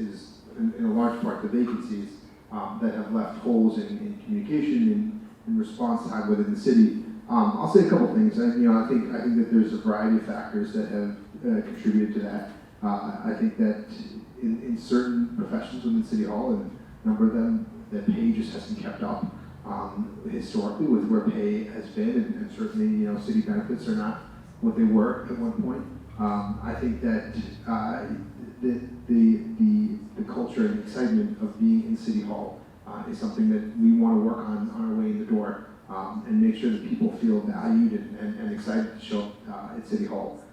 in a large part the vacancies that have left holes in communication in response time within the city. I'll say a couple things. I think that there's a variety of factors that have contributed to that. I think that in certain professions within City Hall, and a number of them, that pay just hasn't kept up historically with where pay has been, and certainly city benefits are not what they were at one point. I think that the culture and excitement of being in City Hall is something that we want to work on our way in the door, and make sure that people feel valued and excited to show up at City Hall.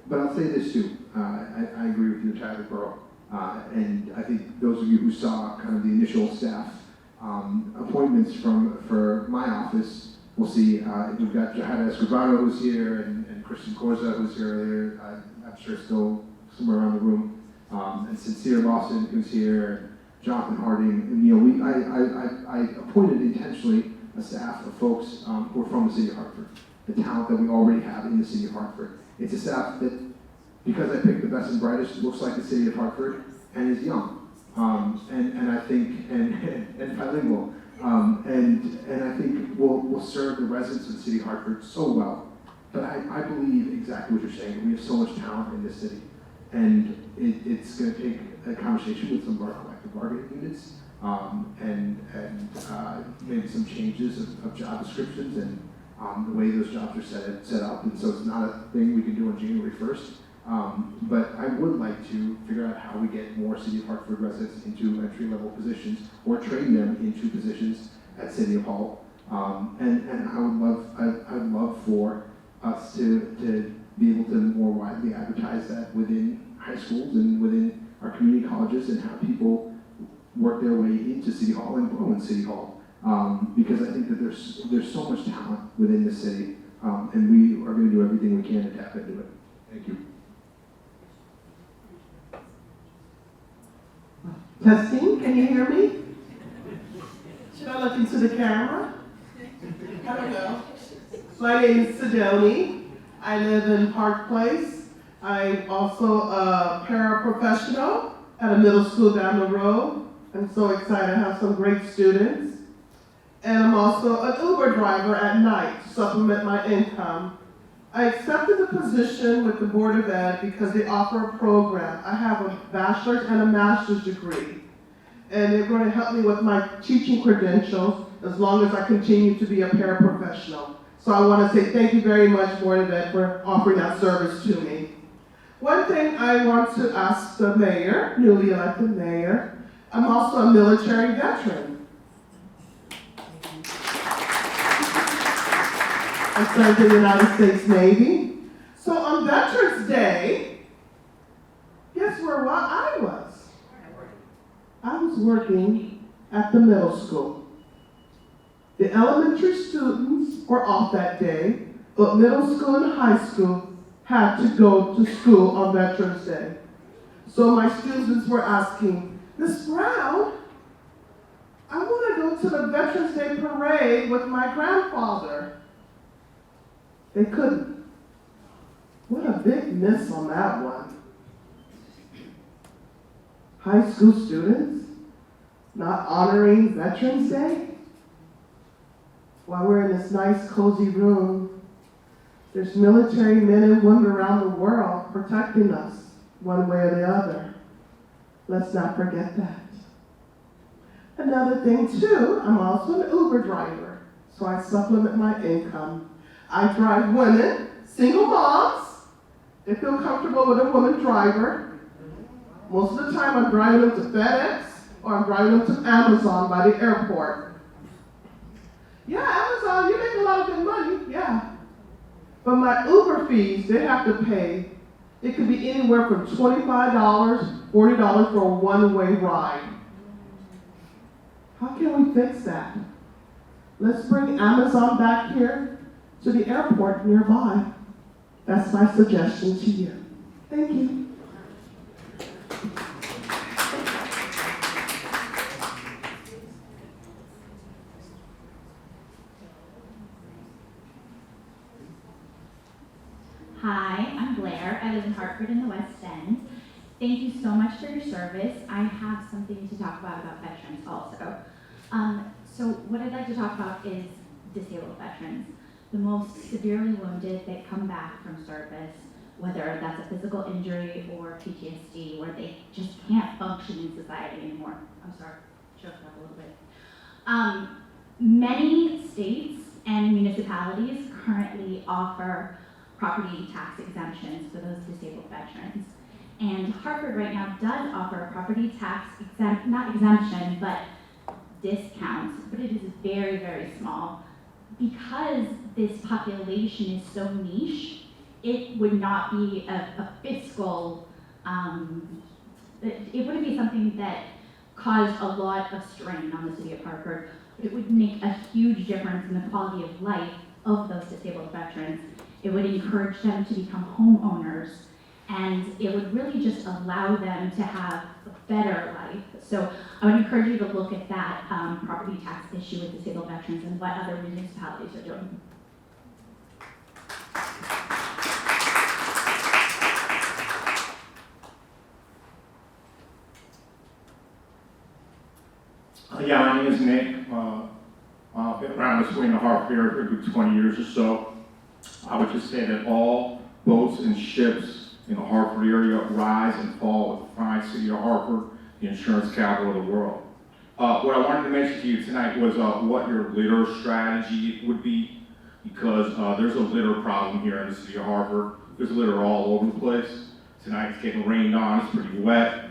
But I'll say this too, I agree with you entirely, Borough, and I think those of you who saw kind of the initial staff appointments for my office will see we've got Jahada Escobar who's here, and Christian Corza who's here earlier, I'm sure still somewhere around the room, and Sincere Lawson who's here, and Jonathan Harding, and I appointed intentionally a staff of folks who are from the city of Hartford, the talent that we already have in the city of Hartford. It's a staff that, because I picked the best and brightest, looks like the city of Hartford and is young, and I think and bilingual, and I think will serve the residents of the city of Hartford so well. But I believe exactly what you're saying. We have so much talent in this city, and it's going to take a conversation with some of our collective bargaining units, and maybe some changes of job descriptions and the way those jobs are set up. And so it's not a thing we can do on January 1st. But I would like to figure out how we get more City of Hartford residents into entry-level positions or train them into positions at City of Hall. And I would love for us to be able to more widely advertise that within high schools and within our community colleges, and how people work their way into City Hall and grow in City Hall. Because I think that there's so much talent within the city, and we are going to do everything we can to tap into it. Thank you. Testing, can you hear me? Should I look into the camera? I don't know. My name is Sidoni. I live in Park Place. I'm also a paraprofessional at a middle school down the road. I'm so excited to have some great students. And I'm also an Uber driver at night to supplement my income. I accepted the position with the Board of Ed because they offer a program. I have a bachelor's and a master's degree. And they're going to help me with my teaching credentials as long as I continue to be a paraprofessional. So I want to say thank you very much, Board of Ed, for offering that service to me. One thing I want to ask the mayor, newly elected mayor, I'm also a military veteran. I served in the United States Navy. So on Veterans Day, guess where I was? I was working at the middle school. The elementary students were off that day, but middle school and high school had to go to school on Veterans Day. So my students were asking, Ms. Brown, I want to go to the Veterans Day parade with my grandfather. They couldn't. What a big miss on that one. High school students not honoring Veterans Day? While we're in this nice cozy room, there's military men and women around the world protecting us one way or the other. Let's not forget that. Another thing too, I'm also an Uber driver, so I supplement my income. I drive women, single moms, they feel comfortable with a woman driver. Most of the time I'm driving them to FedEx or I'm driving them to Amazon by the airport. Yeah, Amazon, you make a lot of good money, yeah. But my Uber fees, they have to pay. It could be anywhere from $25, $40 for a one-way ride. How can we fix that? Let's bring Amazon back here to the airport nearby. That's my suggestion to you. Thank you. Hi, I'm Blair. I live in Hartford in the West End. Thank you so much for your service. I have something to talk about veterans also. So what I'd like to talk about is disabled veterans, the most severely wounded that come back from service, whether that's a physical injury or PTSD, where they just can't function in society anymore. I'm sorry, choked up a little bit. Many states and municipalities currently offer property tax exemptions for those disabled veterans. And Hartford right now does offer a property tax not exemption, but discounts, but it is very, very small. Because this population is so niche, it would not be a fiscal, it wouldn't be something that caused a lot of strain on the city of Hartford, but it would make a huge difference in the quality of life of those disabled veterans. It would encourage them to become homeowners, and it would really just allow them to have a better life. So I would encourage you to look at that property tax issue with disabled veterans and what other municipalities are doing. Yeah, my name is Nick. I've been around this way in the Hartford area for a good 20 years or so. I would just say that all boats and ships in the Hartford area rise and fall with the fine city of Hartford, the insurance capital of the world. What I wanted to mention to you tonight was what your litter strategy would be, because there's a litter problem here in the city of Hartford. There's litter all over the place. Tonight it's getting rained on, it's pretty wet.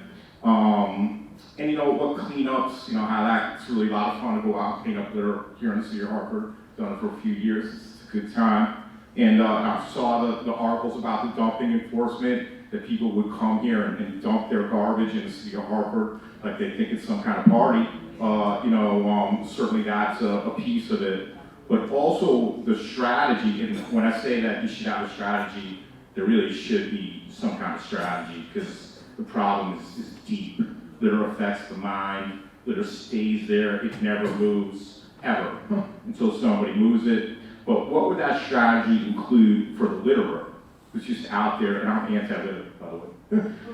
And you know what cleanups, you know how that's really a lot of fun to go out and clean up litter here in the city of Hartford. Done it for a few years, it's a good time. And I saw the articles about the dumping enforcement, that people would come here and dump their garbage in the city of Hartford like they think it's some kind of party. Certainly that's a piece of it. But also the strategy, and when I say that you should have a strategy, there really should be some kind of strategy, because the problem is deep. Litter affects the mind, litter stays there, it never moves, ever, until somebody moves it. But what would that strategy include for the litterer who's just out there, and I'm anti-litter, by the way.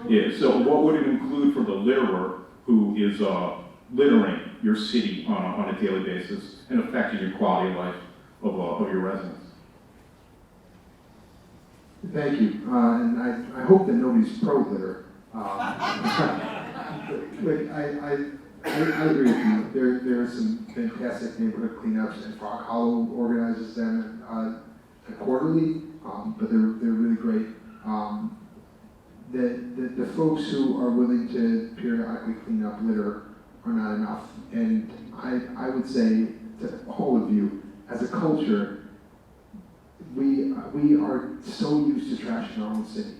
Yeah, so what would it include for the litterer who is littering your city on a daily basis and affecting your quality of life of your residents? Thank you, and I hope that nobody's pro-litter. But I agree with you. There are some fantastic neighborhood cleanups, and Frog Hollow organizes them quarterly, but they're really great. The folks who are willing to periodically clean up litter are not enough. And I would say to all of you, as a culture, we are so used to trashing our own city.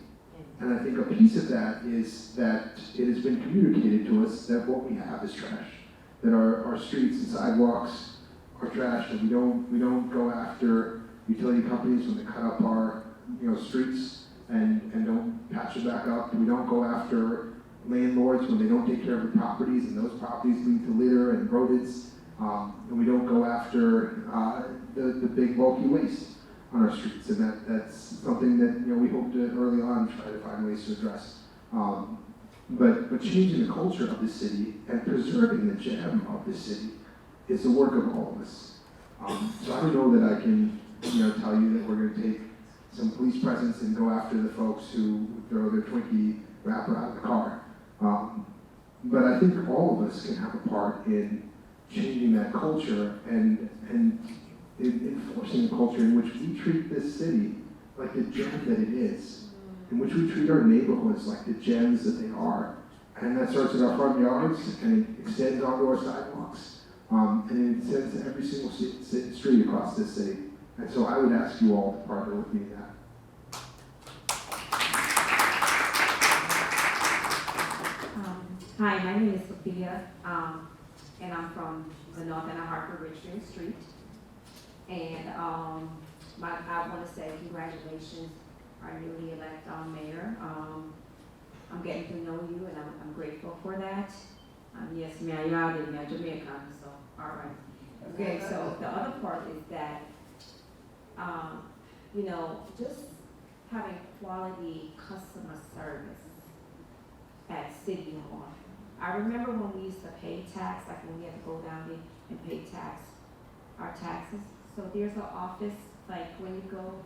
And I think a piece of that is that it has been communicated to us that what we have is trash, that our streets and sidewalks our trash, and we don't go after utility companies when they cut up our, streets and don't patch it back up. We don't go after landlords when they don't take care of the properties, and those properties lead to litter and rodents. And we don't go after the big bulky waste on our streets, and that's something that we hope to early on try to find ways to address. But changing the culture of the city and preserving the gem of the city is the work of all of us. So I don't know that I can tell you that we're going to take some police presence and go after the folks who throw their Twinkie wrapper out of the car. But I think all of us can have a part in changing that culture and enforcing a culture in which we treat this city like the gem that it is, in which we treat our neighborhoods like the gems that they are. And that starts at our front yards, and it extends onto our sidewalks, and it extends to every single street across this city. And so I would ask you all to partner with me in that. Hi, my name is Sophia, and I'm from the north end of Hartford, Richmond Street. And I want to say congratulations, our newly elected mayor. I'm getting to know you, and I'm grateful for that. Yes, Mayor, you're Jamaican, so all right. Okay, so the other part is that, just having quality customer service at City Hall. I remember when we used to pay tax, like when we had to go down there and pay our taxes. So there's an office, like when you go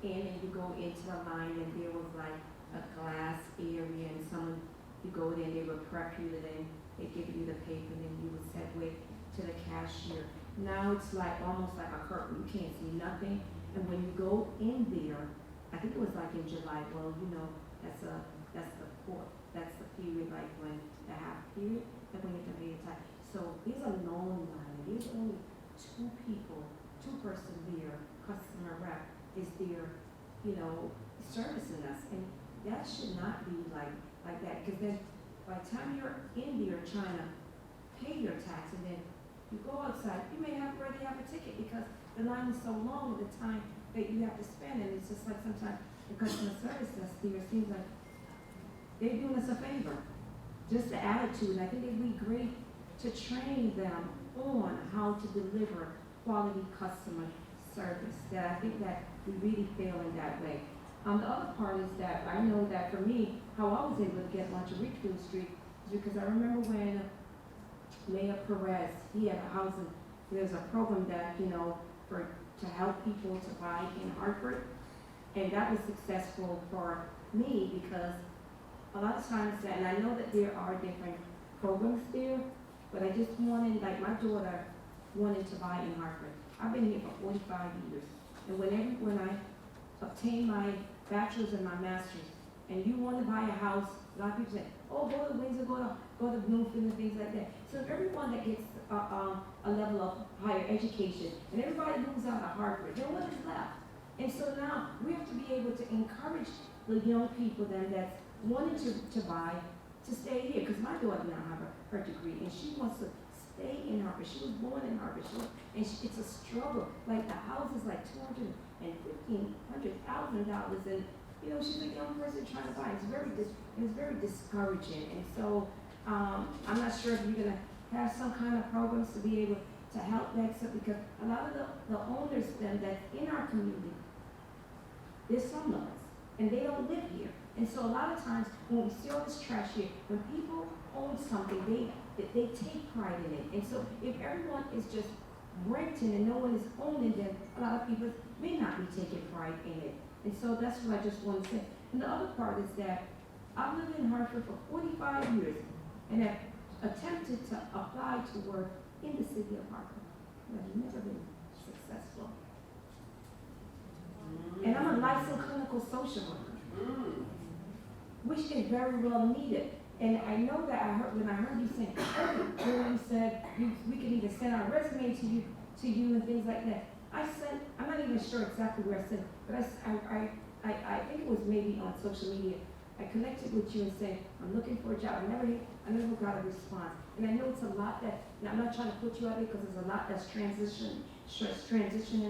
in and you go into the line, and there was like a glass area, and you go in, they would prep you, and then they give you the paper, and then you would segue to the cashier. Now it's like almost like a curtain, you can't see nothing. And when you go in there, I think it was like in July, well, that's the period, like when the half period, like when you can pay your tax. So there's a long line, there's only two person there, customer rep is there, servicing us. And that should not be like that, because then by the time you're in there trying to pay your tax, and then you go outside, you may already have a ticket because the line is so long, the time that you have to spend, and it's just like sometimes the customer service desk there seems like they're doing us a favor. Just the attitude, and I think it'd be great to train them on how to deliver quality customer service. That I think that we really fail in that way. The other part is that I know that for me, how I was able to get lunch at Richfield Street is because I remember when Mayor Perez, he had a housing, there's a program that, to help people to buy in Hartford. And that was successful for me because a lot of times, and I know that there are different programs there, but I just wanted, like my daughter wanted to buy in Hartford. I've been here for 45 years. And when I obtained my bachelor's and my master's, and you want to buy a house, a lot of people say, oh, go to Windsor, go to Bloomfield and things like that. So everyone that gets a level of higher education, and everybody moves out of Hartford, then what is left? And so now we have to be able to encourage the young people then that's wanting to buy to stay here, because my daughter now have her degree, and she wants to stay in Hartford. She was born in Hartford, it's a struggle. Like the house is like $250,000, and she's a young person trying to buy. It's very discouraging, and so I'm not sure if you're gonna have some kind of programs to be able to help that, so because a lot of the owners then that's in our community, they're slumlords, and they don't live here. And so a lot of times when we see all this trash here, when people own something, they take pride in it. And so if everyone is just renting and no one is owning them, a lot of people may not be taking pride in it. And so that's what I just want to say. And the other part is that I've lived in Hartford for 45 years and have attempted to apply to work in the city of Hartford, but I've never been successful. And I'm a licensed clinical social worker, which is very well needed. And I know that when I heard you say, when you said we could either send our resume to you and things like that. I'm not even sure exactly where I sent it, but I think it was maybe on social media. I connected with you and said, I'm looking for a job. I never got a response. And I know it's a lot that, and I'm not trying to put you out there because there's a lot that's transitioning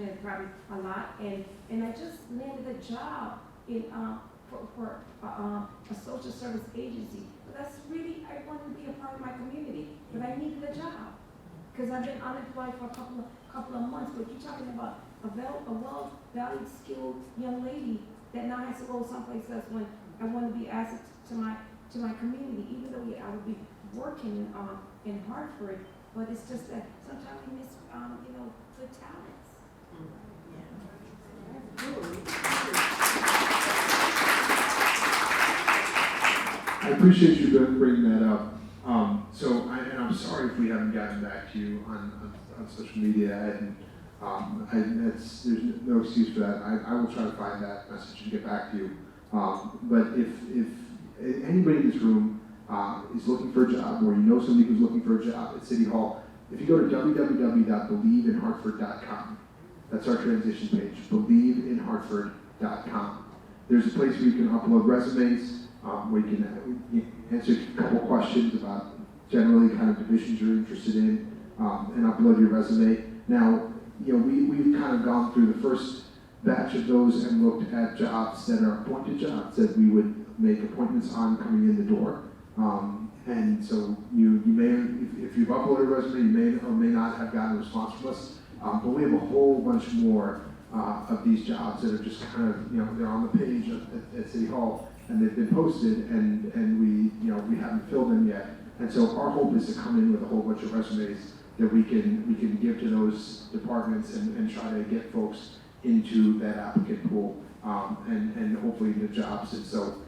and probably a lot. And I just landed a job in, for a social service agency. But that's really, I wanted to be a part of my community, but I needed a job. Because I've been unemployed for a couple of months, but you're talking about a well-valued, skilled young lady that now has to go someplace else when I want to be asset to my community, even though I would be working in Hartford, but it's just that sometimes we miss, good talents. I appreciate you bringing that up. And I'm sorry if we haven't gotten back to you on social media, and there's no excuse for that. I will try to find that message and get back to you. But if anybody in this room is looking for a job, or you know somebody who's looking for a job at City Hall, if you go to www.believeinhartford.com, that's our transition page, believeinhartford.com. There's a place where you can upload resumes, where you can answer a couple questions about generally kind of divisions you're interested in, and upload your resume. Now, we've kind of gone through the first batch of those and looked at jobs that are appointed jobs that we would make appointments on coming in the door. And so you may, if you've uploaded a resume, you may or may not have gotten a response from us. But we have a whole bunch more of these jobs that are just kind of, they're on the page at City Hall, and they've been posted, and we haven't filled them yet. And so our hope is to come in with a whole bunch of resumes that we can give to those departments and try to get folks into that applicant pool, and hopefully into jobs. And so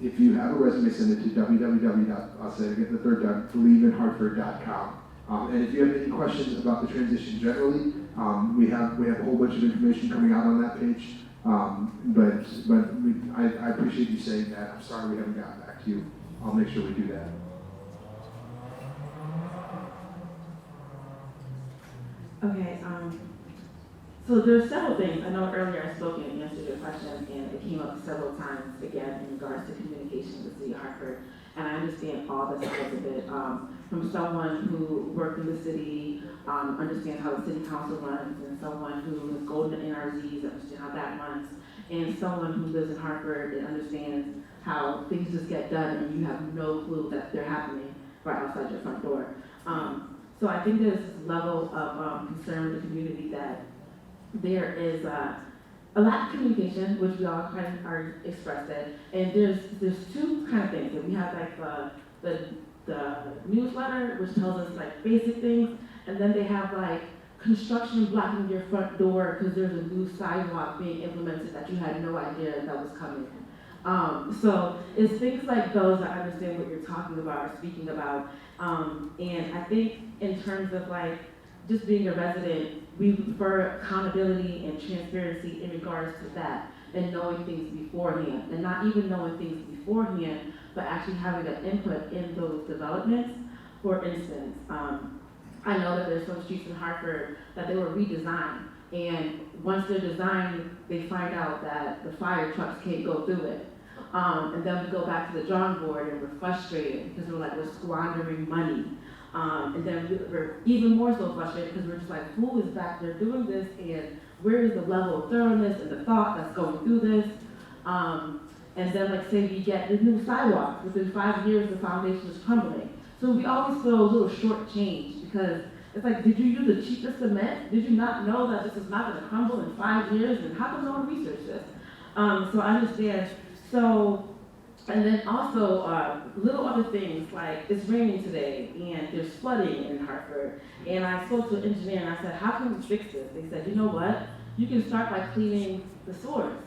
if you have a resume, send it to believeinhartford.com. And if you have any questions about the transition generally, we have a whole bunch of information coming out on that page. But I appreciate you saying that. I'm sorry we haven't gotten back to you. I'll make sure we do that. Okay, so there's several things. I know earlier I spoke and answered your question, and it came up several times again in regards to communication with the City of Hartford. And I understand all the sides of it. From someone who worked in the city, understands how the city council runs, and someone who has gone to NRZs, understands how that runs, and someone who lives in Hartford and understands how things just get done and you have no clue that they're happening right outside your front door. So I think there's this level of concern with the community that there is a lack of communication, which we all kind of are expressed in, and there's two kind of things. That we have like the newsletter, which tells us like basic things, and then they have like construction blocking your front door because there's a new sidewalk being implemented that you had no idea that was coming. So it's things like those that I understand what you're talking about or speaking about. And I think in terms of like just being a resident, we prefer accountability and transparency in regards to that, and knowing things beforehand, and not even knowing things beforehand, but actually having an input in those developments. For instance, I know that there's some streets in Hartford that they were redesigned, and once they're designed, they find out that the fire trucks can't go through it. And then we go back to the drawing board and we're frustrated because we're like, we're squandering money. And then we're even more so frustrated because we're just like, who is back there doing this, and where is the level of thoroughness and the thought that's going through this? And then like say we get the new sidewalk, within 5 years the foundation is crumbling. So we always feel a little shortchanged because it's like, did you use the cheapest cement? Did you not know that this is not going to crumble in 5 years? And how come no one researched this? So I understand. So, and then also little other things like it's raining today and there's flooding in Hartford. And I spoke to an engineer and I said, how can we fix this? They said, you know what? You can start by cleaning the sewers.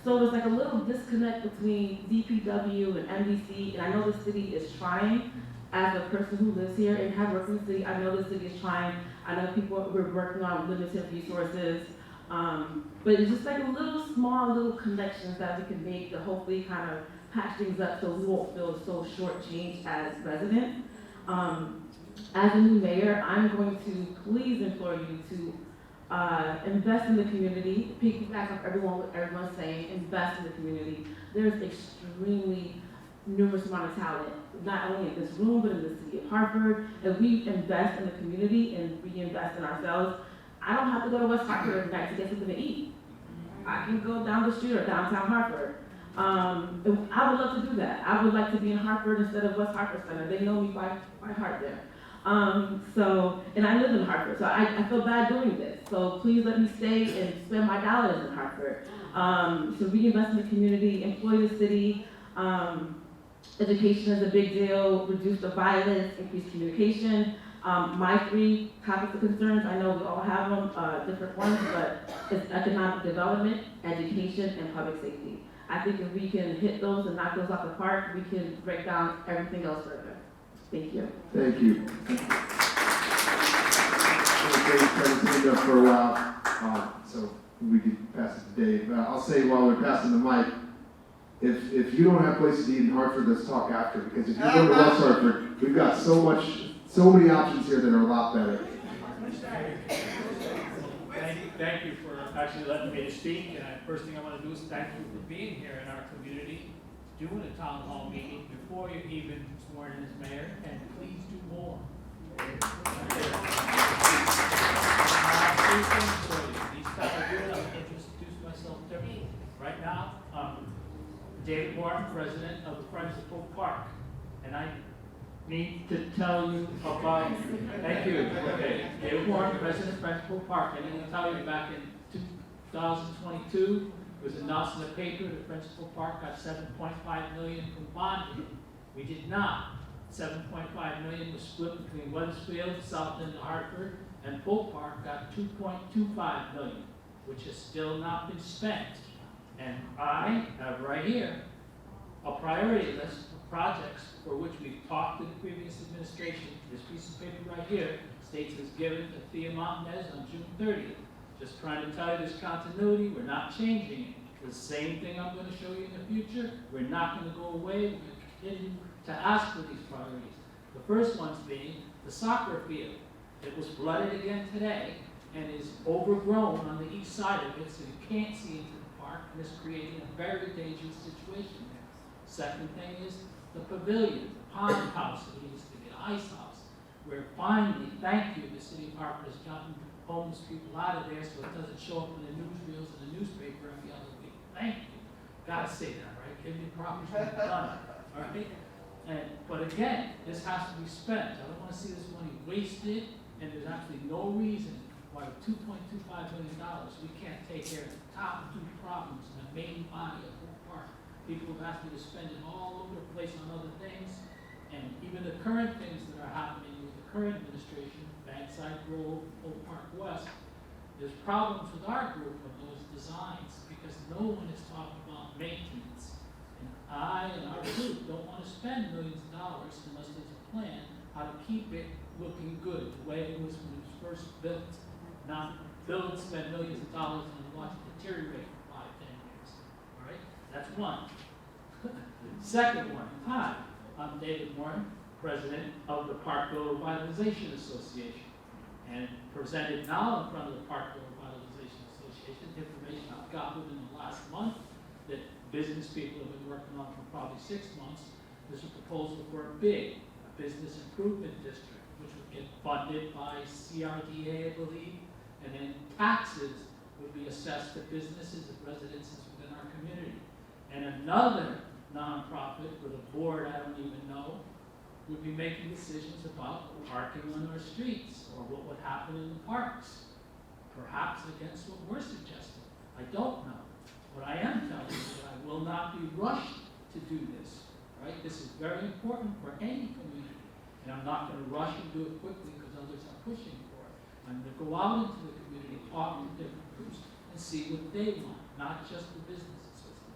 So there's like a little disconnect between DPW and MDC, and I know the city is trying. As a person who lives here and have worked in the city, I know the city is trying. I know we're working on limited resources. But it's just like a little small little connections that we can make to hopefully kind of patch things up so we won't feel so shortchanged as residents. As a new mayor, I'm going to please implore you to invest in the community, piggyback off what everyone's saying, invest in the community. There's extremely numerous amount of talent, not only in this room, but in the city of Hartford. If we invest in the community and reinvest in ourselves, I don't have to go to West Hartford every night to get something to eat. I can go down the street or downtown Hartford. I would love to do that. I would like to be in Hartford instead of West Hartford Center. They know me by heart there. And I live in Hartford, so I feel bad doing this. So please let me stay and spend my dollars in Hartford. So reinvest in the community, employ the city. Education is a big deal, reduce the violence, increase communication. My 3 topics of concerns, I know we all have them, different ones, but it's economic development, education, and public safety. I think if we can hit those and knock those out the park, we can break down everything else further. Thank you. Thank you. Okay, for a while, so we could pass it to Dave. I'll say while we're passing the mic, if you don't have places to eat in Hartford, let's talk after, because if you go to West Hartford, we've got so many options here that are a lot better. Thank you for actually letting me to speak, and first thing I want to do is thank you for being here in our community, doing a town hall meeting before you're even sworn in as mayor, and please do more. Each time I do it, I'm going to introduce myself differently. Right now, David Martin, president of the Friends of Folk Park, and I need to tell you about, thank you, okay, David Martin, president of Friends of Folk Park. I need to tell you back in 2022, it was announced in the paper that Friends of Folk Park got $7.5 million from bonding. We did not. $7.5 million was split between Weathersfield, South End, and Hartford, and Folk Park got $2.25 million, which has still not been spent. And I have right here a priority list of projects for which we've talked to the previous administration. This piece of paper right here states it's given to Thea Montanez on June 30th. Just trying to tell you there's continuity, we're not changing it. The same thing I'm going to show you in the future. We're not going to go away, we're going to continue to ask for these priorities. The first one's being the soccer field. It was flooded again today and is overgrown on the east side of it, so you can't see into the park, and it's creating a very dangerous situation there. Second thing is the pavilion, the pond house that used to be the ice house, where finally, thank you, the city of Hartford has gotten homeless people out of there so it doesn't show up in the newsreels and the newspaper every other week. Thank you. Gotta say that, right? Give me property when it's done. All right? But again, this has to be spent. I don't want to see this money wasted, and there's actually no reason why with $2.25 million we can't take care of the top 2 problems in the main body of Oak Park. People have asked me to spend it all over the place on other things, and even the current things that are happening with the current administration, Bankside Grove, Oak Park West, there's problems with our group of those designs because no one is talking about maintenance. And I and our group don't want to spend millions of dollars unless there's a plan how to keep it looking good, the way it was when it was first built. Not build, spend millions of dollars and watch it deteriorate for 5, 10 years. All right? That's one. Second one, hi, I'm David Martin, president of the Parkville Revitalization Association, and presented now in front of the Parkville Revitalization Association information I've got within the last month that business people have been working on for probably 6 months. There's a proposal for a business improvement district, which would get funded by CRDA, I believe, and then taxes would be assessed to businesses and residences within our community. And another nonprofit with a board I don't even know would be making decisions about parking on our streets or what would happen in the parks, perhaps against what we're suggesting. I don't know. What I am telling you is that I will not be rushed to do this. Right? This is very important for any community. And I'm not going to rush and do it quickly because others are pushing for it. I'm going to go out into the community, talk to different groups, and see what they want, not just the business association.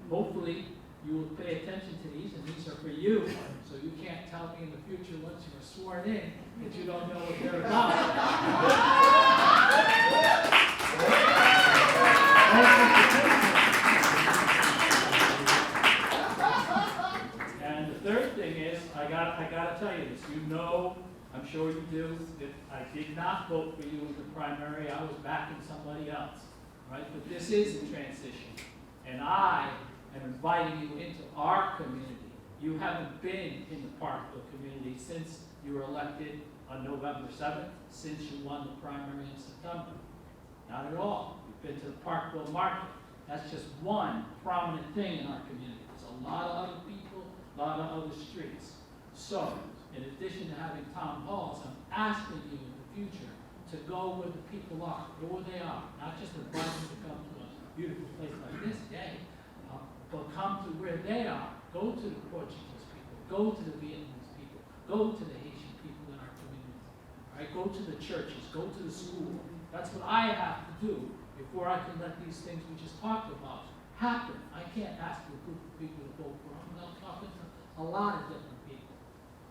Hopefully, you will pay attention to these, and these are for you, so you can't tell me in the future once you're sworn in that you don't know what they're about. And the third thing is, I gotta tell you this. You know, I'm sure you do. If I did not vote for you in the primary, I was backing somebody else, right? But this is a transition, and I am inviting you into our community. You haven't been in the Parkville community since you were elected on November 7th, since you won the primary in September. Not at all. You've been to the Parkville market. That's just one prominent thing in our community. There's a lot of other people, a lot of other streets. So, in addition to having town halls, I'm asking you in the future to go where the people are, go where they are, not just invite them to come to a beautiful place like this, yay, but come to where they are. Go to the Portuguese people, go to the Vietnamese people, go to the Haitian people in our community. All right, go to the churches, go to the school. That's what I have to do before I can let these things we just talked about happen. I can't ask a group of people to vote for them without talking to a lot of different people.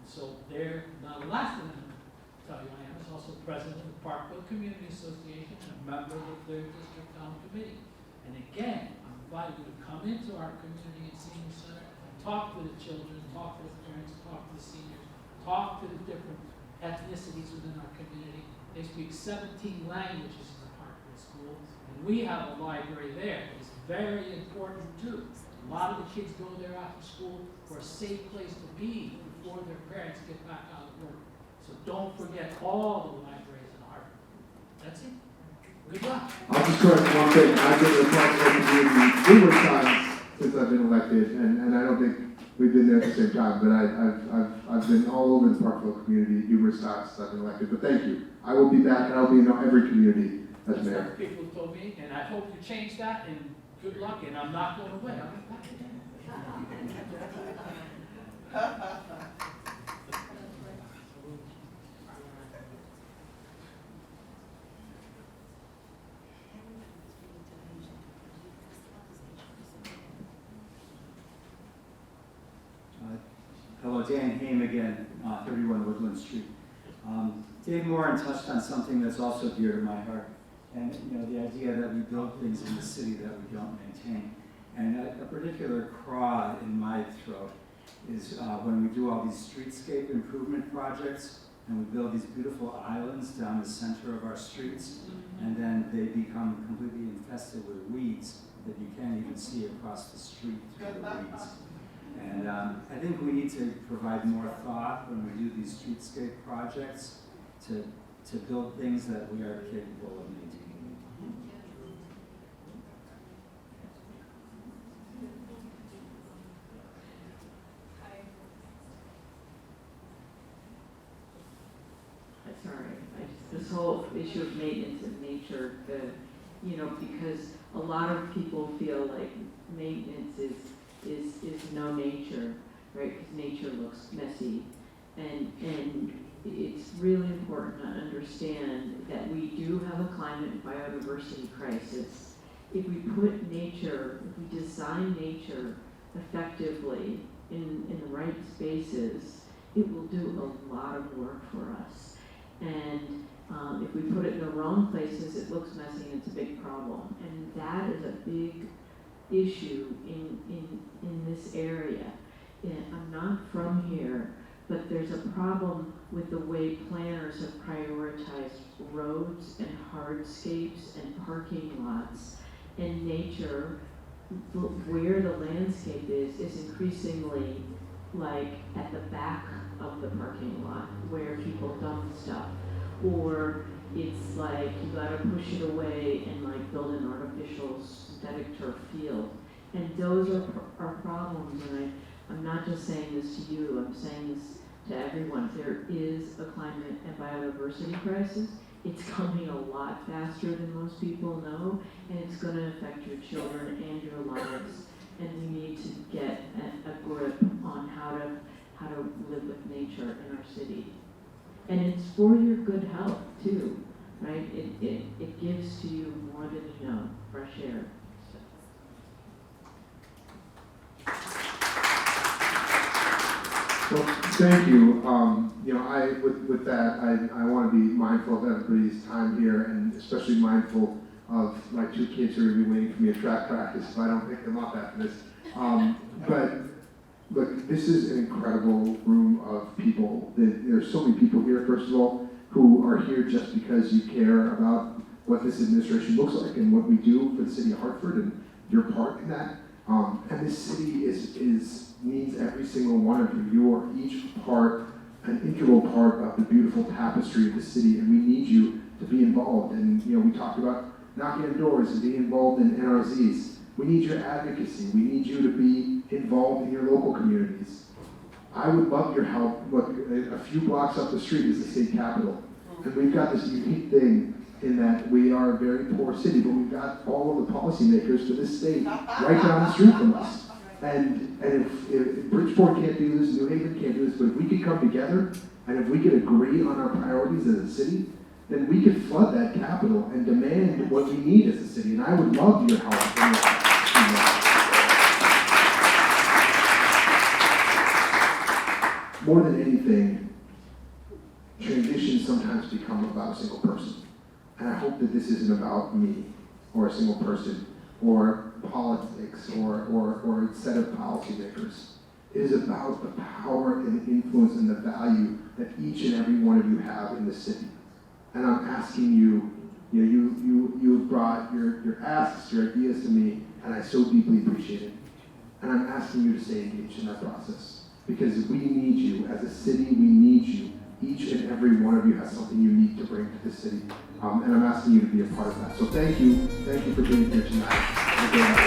And so now the last thing I'm going to tell you I am is also president of the Parkville Community Association and a member of their district town committee. And again, I'm inviting you to come into our community and senior center, talk to the children, talk to the parents, talk to the seniors, talk to the different ethnicities within our community. They speak 17 languages in the Parkville School, and we have a library there that is very important too. A lot of the kids go there after school for a safe place to be before their parents get back out of work. So don't forget all the libraries in Hartford. That's it. Good luck. I'll just correct one thing. I've been in the Parkville community numerous times since I've been elected, and I don't think we've been there at the same time, but I've been all over the Parkville community numerous times since I've been elected. But thank you. I will be back, and I'll be in every community as That's mayor. what people told me, and I hope you change that, and good luck, and I'm not going away. I'll be back again. Hello, Dan Haim again, 31 Woodland Street. Dave Moran touched on something that's also dear to my heart, and the idea that we build things in the city that we don't maintain. And a particular craw in my throat is when we do all these streetscape improvement projects, and we build these beautiful islands down the center of our streets, and then they become completely infested with weeds that you can't even see across the street through the weeds. And I think we need to provide more thought when we do these streetscape projects to build things that we are capable of maintaining. Sorry, this whole issue of maintenance and nature, because a lot of people feel like maintenance is no nature, right? Because nature looks messy, and it's really important to understand that we do have a climate and biodiversity crisis. If we put nature, if we design nature effectively in the right spaces, it will do a lot of work for us. And if we put it in the wrong places, it looks messy and it's a big problem. And that is a big issue in this area. I'm not from here, but there's a problem with the way planners have prioritized roads and hardscapes and parking lots, and nature, where the landscape is increasingly like at the back of the parking lot where people dump stuff, or it's like you gotta push it away and like build an artificial synthetic turf field. And those are problems, and I'm not just saying this to you, I'm saying this to everyone. There is a climate and biodiversity crisis. It's coming a lot faster than most people know, and it's gonna affect your children and your lives. And we need to get a grip on how to live with nature in our city. And it's for your good health too, right? It gives to you more than you know, fresh air. Well, thank you. With that, I want to be mindful of everybody's time here, and especially mindful of my two kids who are going to be waiting for me at track practice, so I don't pick them up after this. But Look, this is an incredible room of people. There's so many people here, first of all, who are here just because you care about what this administration looks like and what we do for the city of Hartford, and you're part in that. And this city needs every single one of you. You are each part, an integral part of the beautiful tapestry of the city, and we need you to be involved. And we talked about knocking on doors and being involved in NRZs. We need your advocacy. We need you to be involved in your local communities. I would love your help. Look, a few blocks up the street is the state capitol. And we've got this unique thing in that we are a very poor city, but we've got all of the policymakers for this state right down the street from us. And if Bridgeport can't do this, New Haven can't do this, but if we could come together, and if we could agree on our priorities as a city, then we could flood that capital and demand what we need as a city. And I would love your help in that. More than anything, transitions sometimes become about a single person. And I hope that this isn't about me, or a single person, or politics, or a set of policymakers. It is about the power and influence and the value that each and every one of you have in the city. And I'm asking you, you've brought your asks, your ideas to me, and I so deeply appreciate it. And I'm asking you to stay engaged in that process. Because we need you as a city, we need you. Each and every one of you has something unique to bring to the city. And I'm asking you to be a part of that. So thank you for being here tonight.